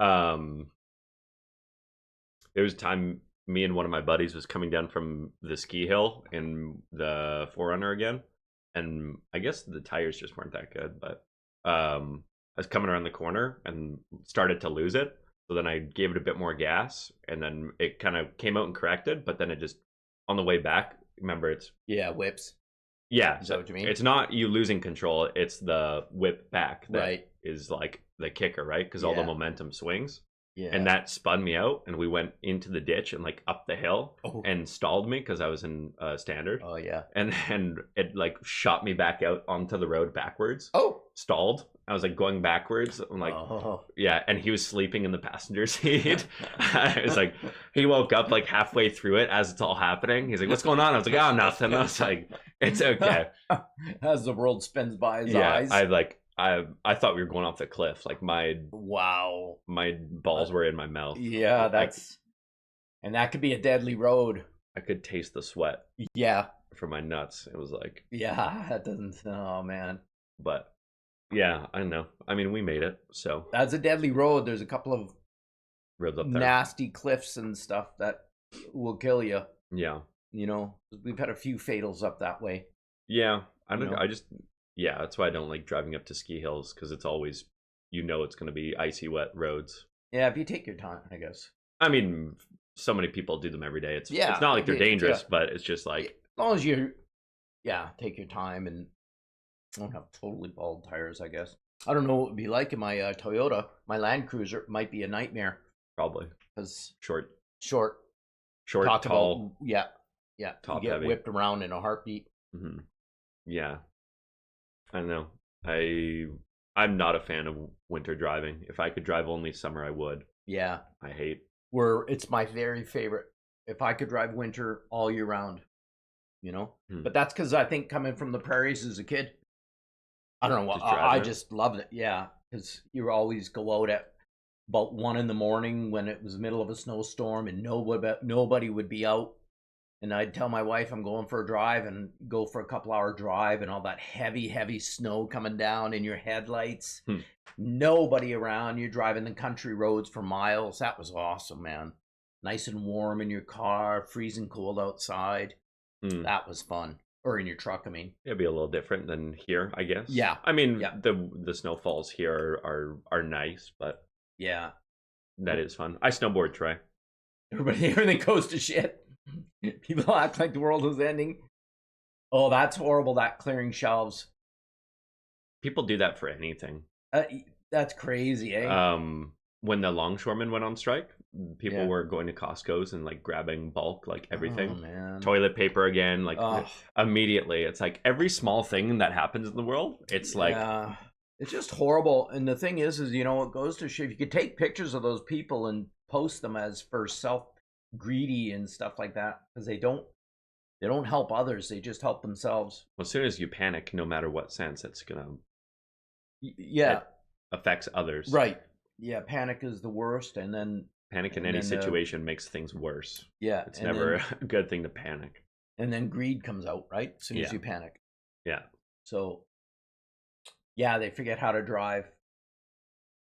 There was a time me and one of my buddies was coming down from the ski hill in the 4Runner again, and I guess the tires just weren't that good, but I was coming around the corner and started to lose it, so then I gave it a bit more gas, and then it kind of came out and corrected, but then it just, on the way back, remember it's... yeah, whips. Yeah, Is that what you mean? It's not you losing control, it's the whip back that Right. is like the kicker, right? Because all the Yeah. momentum swings. Yeah. And that spun me out, and we went into the ditch and like up the hill Oh. and stalled me because I was in standard. Oh yeah. And it like shot me back out onto the road backwards. Oh. Stalled. I was like going backwards. I'm like, Oh. yeah. And he was sleeping in the passenger seat. I was like, he woke up like halfway through it as it's all happening. He's like, what's going on? I was like, oh, nothing. I was like, it's okay. As the world spins by his eyes. I thought we were going off the cliff. Like my balls were in my mouth. Yeah, and that could be a deadly road. I could taste the sweat Yeah. from my nuts. It was like, Yeah, that doesn't. Oh man, but yeah, I know. I mean, we made it, so that's a deadly road. There's a couple of roads up there. nasty cliffs and stuff that will kill you. Yeah, You know, we've had a few fatals up that way. yeah. I don't. You know? I just. Yeah, that's why I don't like driving up to ski hills, because it's always, it's going to be icy, wet roads. Yeah, if you take your time, I guess. I mean, so many people do them every day. It's Yeah, It's not like they're yeah, dangerous, yeah. but it's just like, As long as you, take your time and don't have totally bald tires, I guess. I don't know what it would be like in my Toyota. My Land Cruiser might be a nightmare probably because short, short, tall. about, yeah, top you get heavy. whipped around in a heartbeat. Mm-hmm. Yeah, I don't know. I'm not a fan of winter driving. If I could drive only summer, I would. Yeah, I hate where it's my very favorite. If I could drive winter all year round, you know. But that's because I think coming from the prairies as a kid, I don't know what I just loved it. Yeah, because you always go out at about 1 a.m. when it was the middle of a snowstorm and nobody would be out. And I'd tell my wife I'm going for a drive and go for a couple-hour drive and all that heavy snow coming down in your headlights. Nobody around. You're driving the country roads for miles. That was awesome, man. Nice and warm in your car, freezing cold outside. That was fun. Or in your truck, I mean. It'd be a little different than here, I guess. Yeah. I mean, the snowfalls here are nice, but yeah, that is fun. I snowboard, Trey. Everything goes to shit. People act like the world is ending. Oh, that's horrible, that clearing shelves. People do that for anything. That's crazy, eh? When the longshoremen went on strike, people were going to Costco's and like grabbing bulk, like everything. Oh, man. Toilet paper again, like immediately. It's like every small thing that happens in the world, it's like... It's just horrible. And the thing is, you know, it goes to show if you could take pictures of those people and post them as for self-greedy and stuff like that, because they don't help others. They just help themselves. Well, as soon as you panic, no matter what sense, it's going to... It affects others. Right. Yeah, panic is the worst, and then... Panic in any situation makes things worse. Yeah. It's never a good thing to panic. And then greed comes out, right? As soon as you panic. Yeah. So... yeah, they forget how to drive.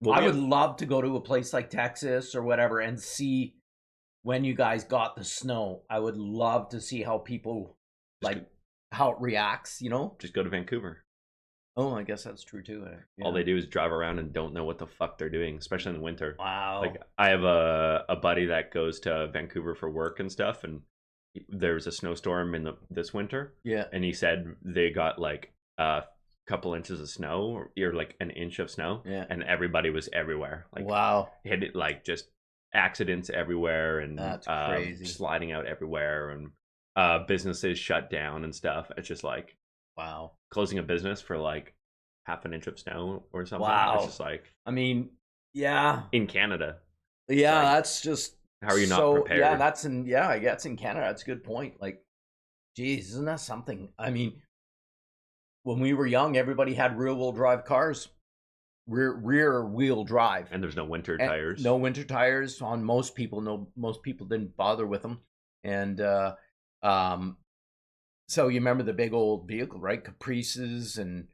Well, I would love to go to a place like Texas or whatever and see when you guys got the snow. I would love to see how people, how it reacts, you know? Just go to Vancouver. Oh, I guess that's true too. Yeah. All they do is drive around and don't know what the fuck they're doing, especially in the winter. Wow. Like, I have a buddy that goes to Vancouver for work and stuff, and there's a snowstorm in this winter. Yeah. And he said they got like couple inches of snow or like an inch of snow, and everybody was everywhere. Like, wow, hit it, like just accidents everywhere, and that's crazy, sliding out everywhere, and businesses shut down and stuff. It's just like, wow, closing a business for like half an inch of snow or something. Wow. It's just like, I mean, yeah, in Canada. Yeah, like, that's just, how are you not prepared? Yeah, that's in I guess in Canada. That's a good point. Like, geez, isn't that something? I mean, when we were young, everybody had rear-wheel drive cars, rear-wheel drive, and there's no winter tires. No winter tires on most people. No, most people didn't bother with them, and so you remember the big old vehicle, right? Caprices and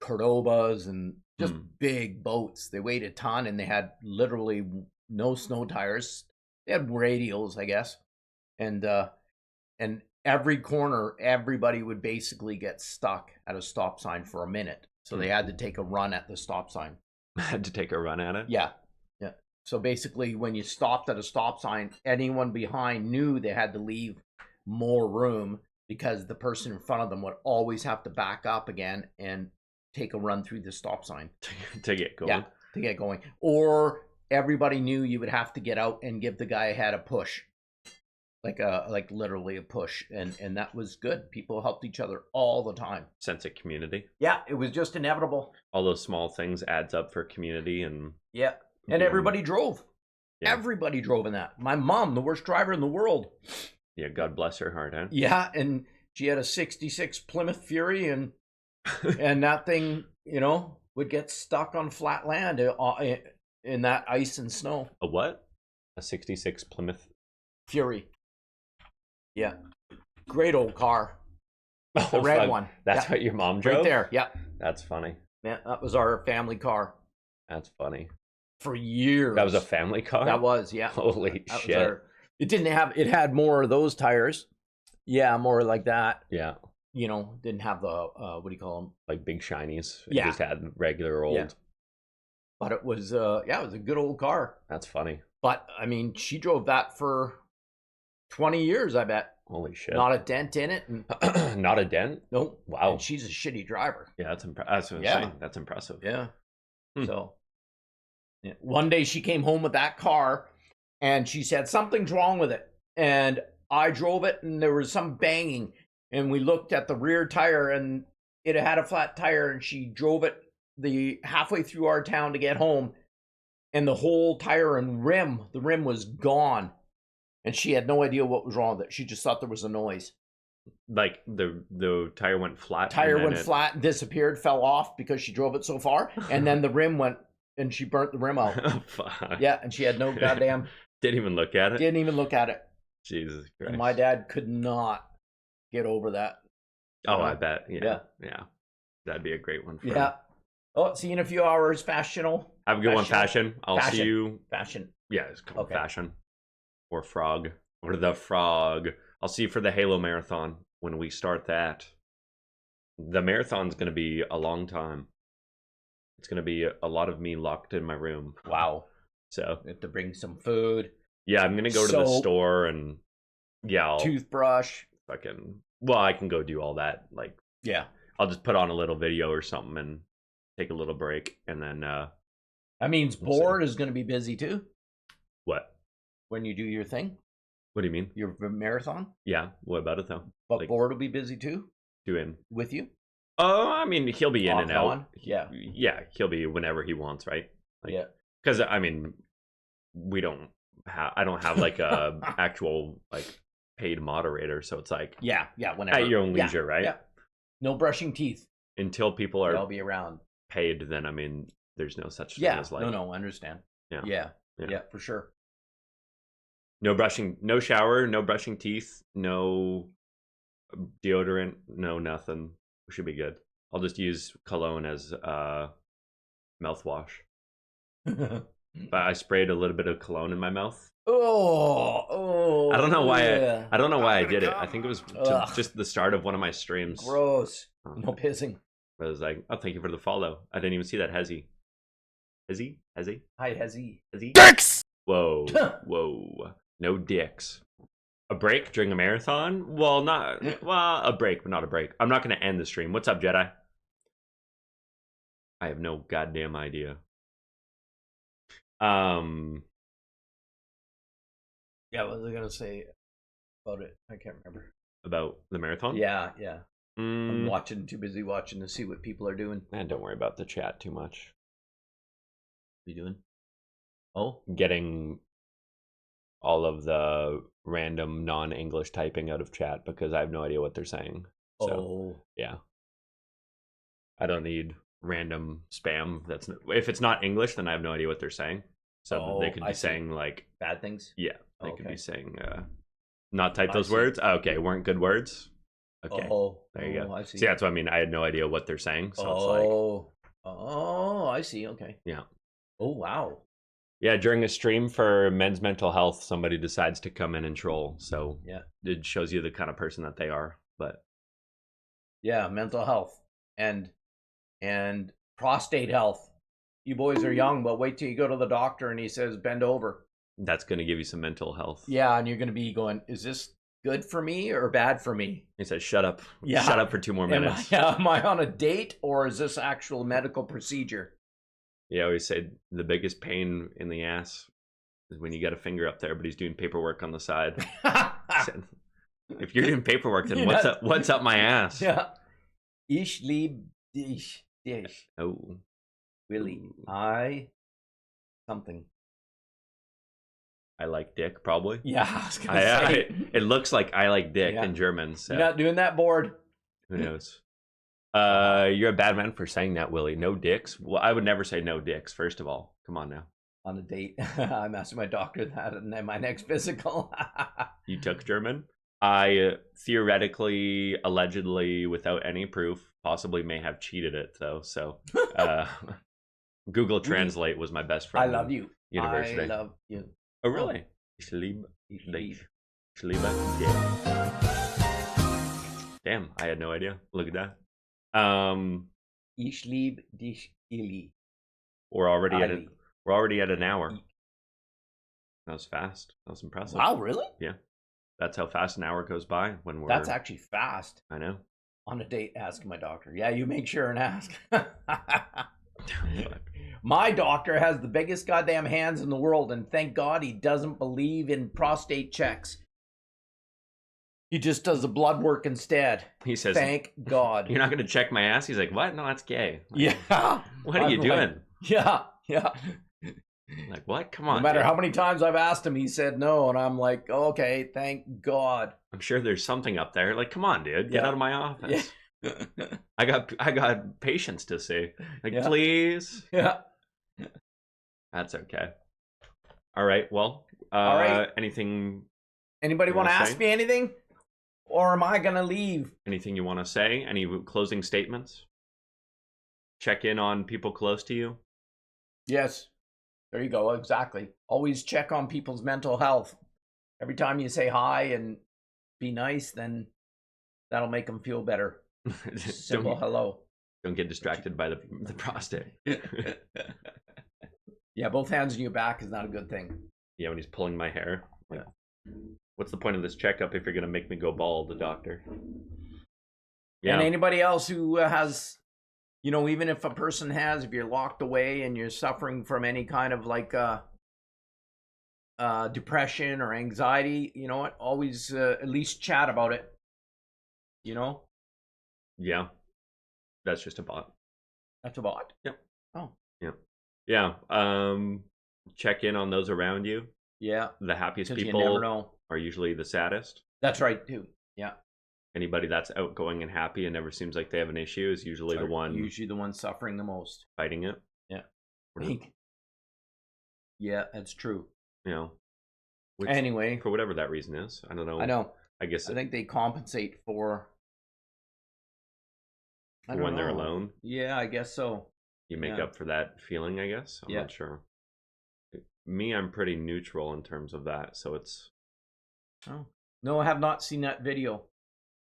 Cordobas and just big boats. They weighed a ton, and they had literally no snow tires. They had radials, I guess, and every corner, everybody would basically get stuck at a stop sign for a minute. So they had to take a run at the stop sign. Had to take a run at it? Yeah. Yeah. So basically, when you stopped at a stop sign, anyone behind knew they had to leave more room because the person in front of them would always have to back up again and take a run through the stop sign. To get going? Yeah, to get going. Or everybody knew you would have to get out and give the guy ahead a push. Like literally a push, and that was good. People helped each other all the time. Sense of community. Yeah, it was just inevitable. All those small things adds up for community, and and everybody drove. Yeah. Everybody drove in that. My mom, the worst driver in the world. Yeah, God bless her heart, huh? Yeah, and she had a '66 Plymouth Fury, and and that thing, you know, would get stuck on flat land in that ice and snow. A what? A '66 Plymouth Fury. Yeah, great old car. The red one. That's what your mom drove? Right there, yeah. That's funny. Yeah, that was our family car. That's funny. For years. That was a family car? That was, yeah. Holy shit. It had more of those tires. Yeah, more like that. Yeah. You know, didn't have the, what do you call them? Like big shinies. It yeah. just had regular old. Yeah. But it was, it was a good old car. That's funny. But, I mean, she drove that for 20 years, I bet. Holy shit. Not a dent in it. And... Not a dent? Nope. Wow. And she's a shitty driver. Yeah, that's impressive. That's impressive. Yeah. So, yeah. One day she came home with that car, and she said, something's wrong with it. And I drove it, and there was some banging. And we looked at the rear tire, and it had a flat tire, and she drove it the halfway through our town to get home. and the whole tire and the rim was gone, and she had no idea what was wrong with it. She just thought there was a noise. Like the tire went flat. Tire went flat, disappeared, fell off because she drove it so far, and then the rim went, and she burnt the rim out. Oh, fuck. Yeah, and she had no goddamn. Didn't even look at it. Didn't even look at it. Jesus Christ. And my dad could not get over that. Oh, I bet. Yeah. That'd be a great one. For him. Oh, see you in a few hours, Fashion. Have a good one, Fashion. I'll see you. Fashion. Yeah, it's called Fashion. Or Frog. Or the Frog. I'll see you for the Halo Marathon when we start that. The marathon's going to be a long time. It's going to be a lot of me locked in my room. Wow. So we have to bring some food. Yeah, I'm going to go to the store and I'll toothbrush. I can go do all that. Like, yeah. I'll just put on a little video or something and take a little break, and then that means Board is going to be busy too. What? When you do your thing? What do you mean? Your marathon? Yeah. What about it though? But Board will be busy too. Doing with you? Oh, I mean, he'll be in and out. Yeah. Yeah, he'll be whenever he wants, right? Like, yeah. Because I mean, I don't have like a actual like paid moderator, so it's like whenever at your own leisure, right? Yeah. No brushing teeth until people are. I'll be around. Paid, then I mean, there's no such thing as like. No, I understand. Yeah, for sure. No brushing, no shower, no brushing teeth, no deodorant, no nothing. We should be good. I'll just use cologne as mouthwash. But I sprayed a little bit of cologne in my mouth. Oh! I don't know why. I don't know why I did it. I think it was just the start of one of my streams. Gross. No pissing. I was like, oh, thank you for the follow. I didn't even see that. Hezzy. Hi, Hezzy. Dicks! Whoa. Whoa. No dicks. A break during a marathon? Well, a break, but not a break. I'm not going to end the stream. What's up, Jedi? I have no goddamn idea. Yeah, what was I going to say about it? I can't remember. About the marathon? Yeah. I'm too busy watching to see what people are doing. Man, don't worry about the chat too much. What are you doing? Oh? Getting all of the random non-English typing out of chat because I have no idea what they're saying. So, yeah. I don't need random spam. If it's not English, then I have no idea what they're saying. So they could be saying like bad things. Yeah, they could be saying not type those words. Okay, weren't good words. Okay. There you go. I see. See, that's what I mean. I had no idea what they're saying. So it's like, I see. Okay. Yeah. Oh, wow. Yeah, during a stream for men's mental health, somebody decides to come in and troll. So yeah, it shows you the kind of person that they are. But yeah, mental health and prostate health. You boys are young, but wait till you go to the doctor and he says bend over. That's going to give you some mental health. Yeah, and you're going to be going, is this good for me or bad for me? He says, shut up. Yeah. Shut up for 2 more minutes. Am I on a date or is this actual medical procedure? Yeah, I always say the biggest pain in the ass is when you got a finger up there, but he's doing paperwork on the side. If you're doing paperwork, then what's up my ass? Yeah. Ich lieb dich. Oh. Really? Something. I like dick, probably. Yeah, I was gonna say. It looks like I like dick in German. So. You're not doing that, Board. Who knows? You're a bad man for saying that, Willie. No dicks? Well, I would never say no dicks, first of all. Come on now. On a date. I'm asking my doctor that in my next physical. You took German? I theoretically, allegedly, without any proof, possibly may have cheated it, though. So, Google Translate was my best friend. I love you. University. I love you. Oh, really? Ich liebe dich. Damn, I had no idea. Look at that. Ich lieb dich, Ili. We're already at an hour. That was fast. That was impressive. Wow, really? Yeah. That's how fast an hour goes by when we're. That's actually fast. I know. On a date, asking my doctor. Yeah, you make sure and ask. My doctor has the biggest goddamn hands in the world, and thank God he doesn't believe in prostate checks. He just does the blood work instead. He says, thank God. You're not going to check my ass? He's like, what? No, that's gay. Yeah. What are you doing? Yeah. Like, what? Come No on. matter dude. how many times I've asked him, he said no, and I'm like, okay, thank God. I'm sure there's something up there. Like, come on, dude. Get Yeah. out of my office. Yeah. I got patience to see. Like, Yeah. please. Yeah. That's okay. All right. Well, All right. anything Anybody You want to wanna ask say? me anything? Or am I going to leave? anything you want to say? Any closing statements? Check in on people close to you. Yes. There you go. Exactly. Always check on people's mental health. Every time you say hi and be nice, then that'll make them feel better. Simple hello. Don't get distracted by the prostate. Yeah, both hands on your back is not a good thing. Yeah, when he's pulling my hair. Like, Yeah. what's the point of this checkup if you're gonna make me go bald, the doctor? Yeah. And anybody else who has, even if a person has, if you're locked away and you're suffering from any kind of like depression or anxiety, you know what? Always at least chat about it. Yeah. That's just a bot. That's a bot. Yep. Oh. Yeah. Check in on those around you. Yeah. The happiest Because you people never know. are usually the saddest. That's right too. Yeah. Anybody that's outgoing and happy and never seems like they have an issue is usually the one Usually the one suffering the most. fighting it. Yeah. Or not, Yeah, that's true. Which, Anyway, for whatever that reason is, I don't know. I know. I guess I think they compensate for. I don't when they're know. alone, Yeah, I guess so. you make Yeah. up for that feeling. I guess I'm Yeah. not sure. Me, I'm pretty neutral in terms of that, so it's Oh no, I have not seen that video,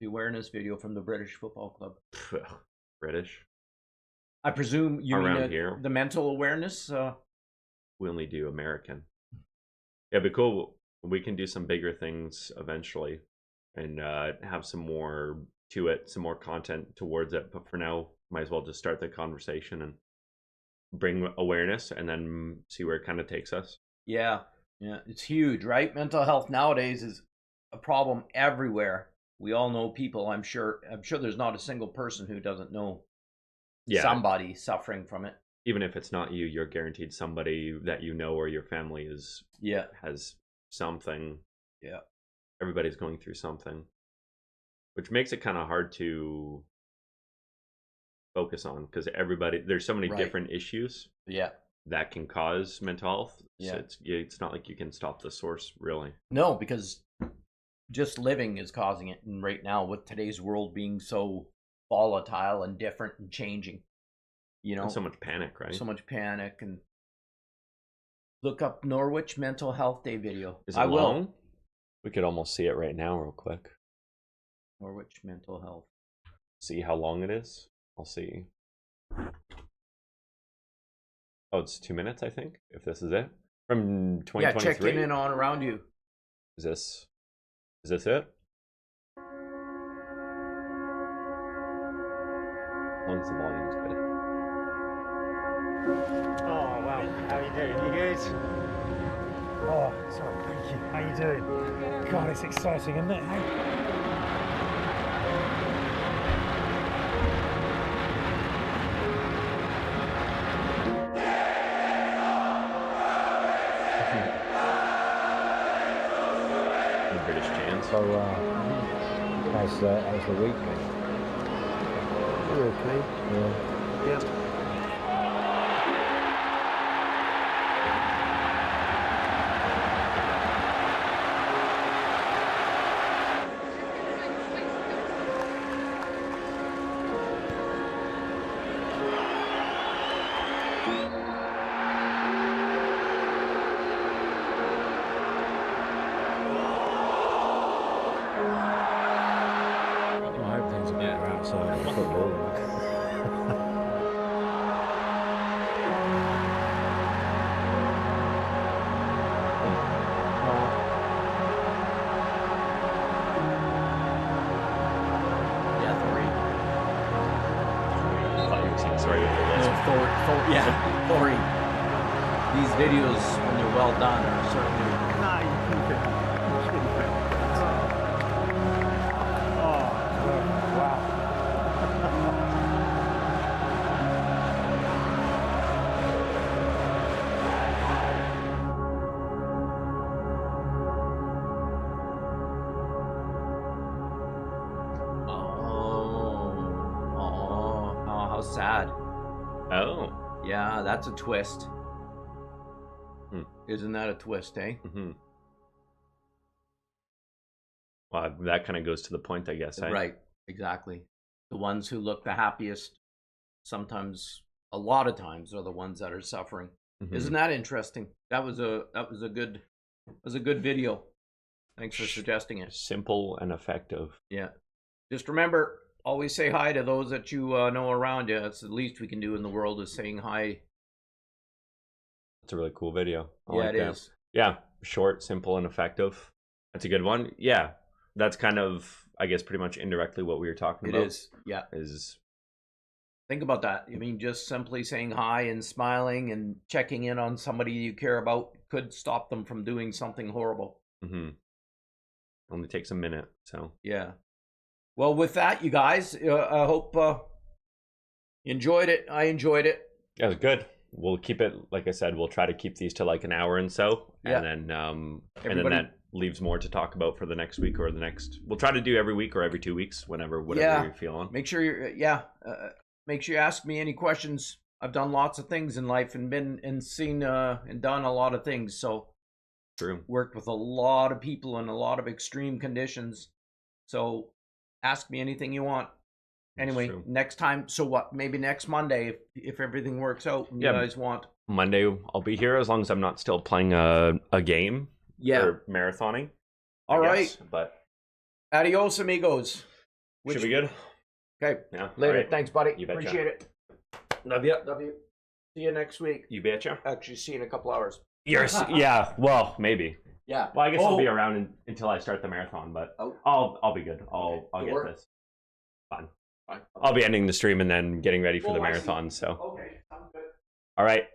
the awareness video from the British Football Club. British. I presume you Around mean here. the mental awareness. We only do American. Yeah, but cool. We can do some bigger things eventually, and have some more to it, some more content towards it. But for now, might as well just start the conversation and bring awareness, and then see where it kind of takes us. Yeah, it's huge, right? Mental health nowadays is a problem everywhere. We all know people. I'm sure there's not a single person who doesn't know somebody suffering from it. Even if it's not you, you're guaranteed somebody that you know or your family has something. Yeah. Everybody's going through something, which makes it kind of hard to focus on because there's so many Right. different issues Yeah. that can cause mental health. Yeah. So it's not like you can stop the source, really. No, because just living is causing it. And right now, with today's world being so volatile and different and changing, And so much panic, right? so much panic. And look up Norwich Mental Health Day video. Is it long? We could almost see it right now real quick. Norwich Mental Health. See how long it is? I'll see. Oh, it's 2 minutes, I think, if this is it. From 2023. Yeah, check in and on around you. Is this it? As long as the volume's good. Oh wow, how you doing? You good? Oh, sorry, thank you. How you doing? God, it's exciting, isn't it? The British chants. So, how's the week been? Okay. Yeah. Yep. I hope things are better outside of football. Yeah, Sorry with the list. Thori. These videos, when they're well done, are certainly. No, you keep it. Oh, wow. sad. Oh. Yeah, that's a twist. Hmm. Isn't that a twist, eh? Mm-hmm. Well, that kind of goes to the point, I guess. Eh? Right, exactly. The ones who look the happiest, sometimes, a lot of times, are the ones that are suffering. Mm-hmm. Isn't that interesting? That was a good video. Thanks for suggesting it. Simple and effective. Yeah. Just remember, always say hi to those that you know around you. That's the least we can do in the world, is saying hi. It's a really cool video. I Yeah, like it that. is. Yeah, short, simple, and effective. That's a good one. Yeah, that's kind of, I guess, pretty much indirectly what we were talking It about. is. Yeah. Is Think about that. I mean, just simply saying hi and smiling and checking in on somebody you care about could stop them from doing something horrible. mm-hmm. Only takes a minute. So Yeah. Well, with that, you guys, I hope you enjoyed it. I enjoyed it. yeah, it was good. We'll keep it, like I said, we'll try to keep these to like an hour and so, Yeah. and then Everybody- that leaves more to talk about for the next week or the next. We'll try to do every week or every 2 weeks, whatever Yeah. you're feeling. Make sure make sure you ask me any questions. I've done lots of things in life and been and seen and done a lot of things. So True. worked with a lot of people in a lot of extreme conditions. So ask me anything you want. Anyway, true. next time. So what? Maybe next Monday, if everything works out and Yeah. you guys want. Monday I'll be here as long as I'm not still playing a game Yeah. or marathoning. I All right. guess, but Adios, amigos. should be good. Okay. Yeah. Later. all right. Thanks, buddy. You betcha. Appreciate it. Love you. Love you. See you next week. You betcha. Actually, see you in a couple hours. Yeah. Well, maybe. Yeah. Well, I guess I'll be around until I start the marathon, but Oh. I'll be good. I'll Good get work. this. Fine. Fine. I'll be ending the stream and then getting ready for the Oh, I see. marathon. So, Okay. Sounds good. all right.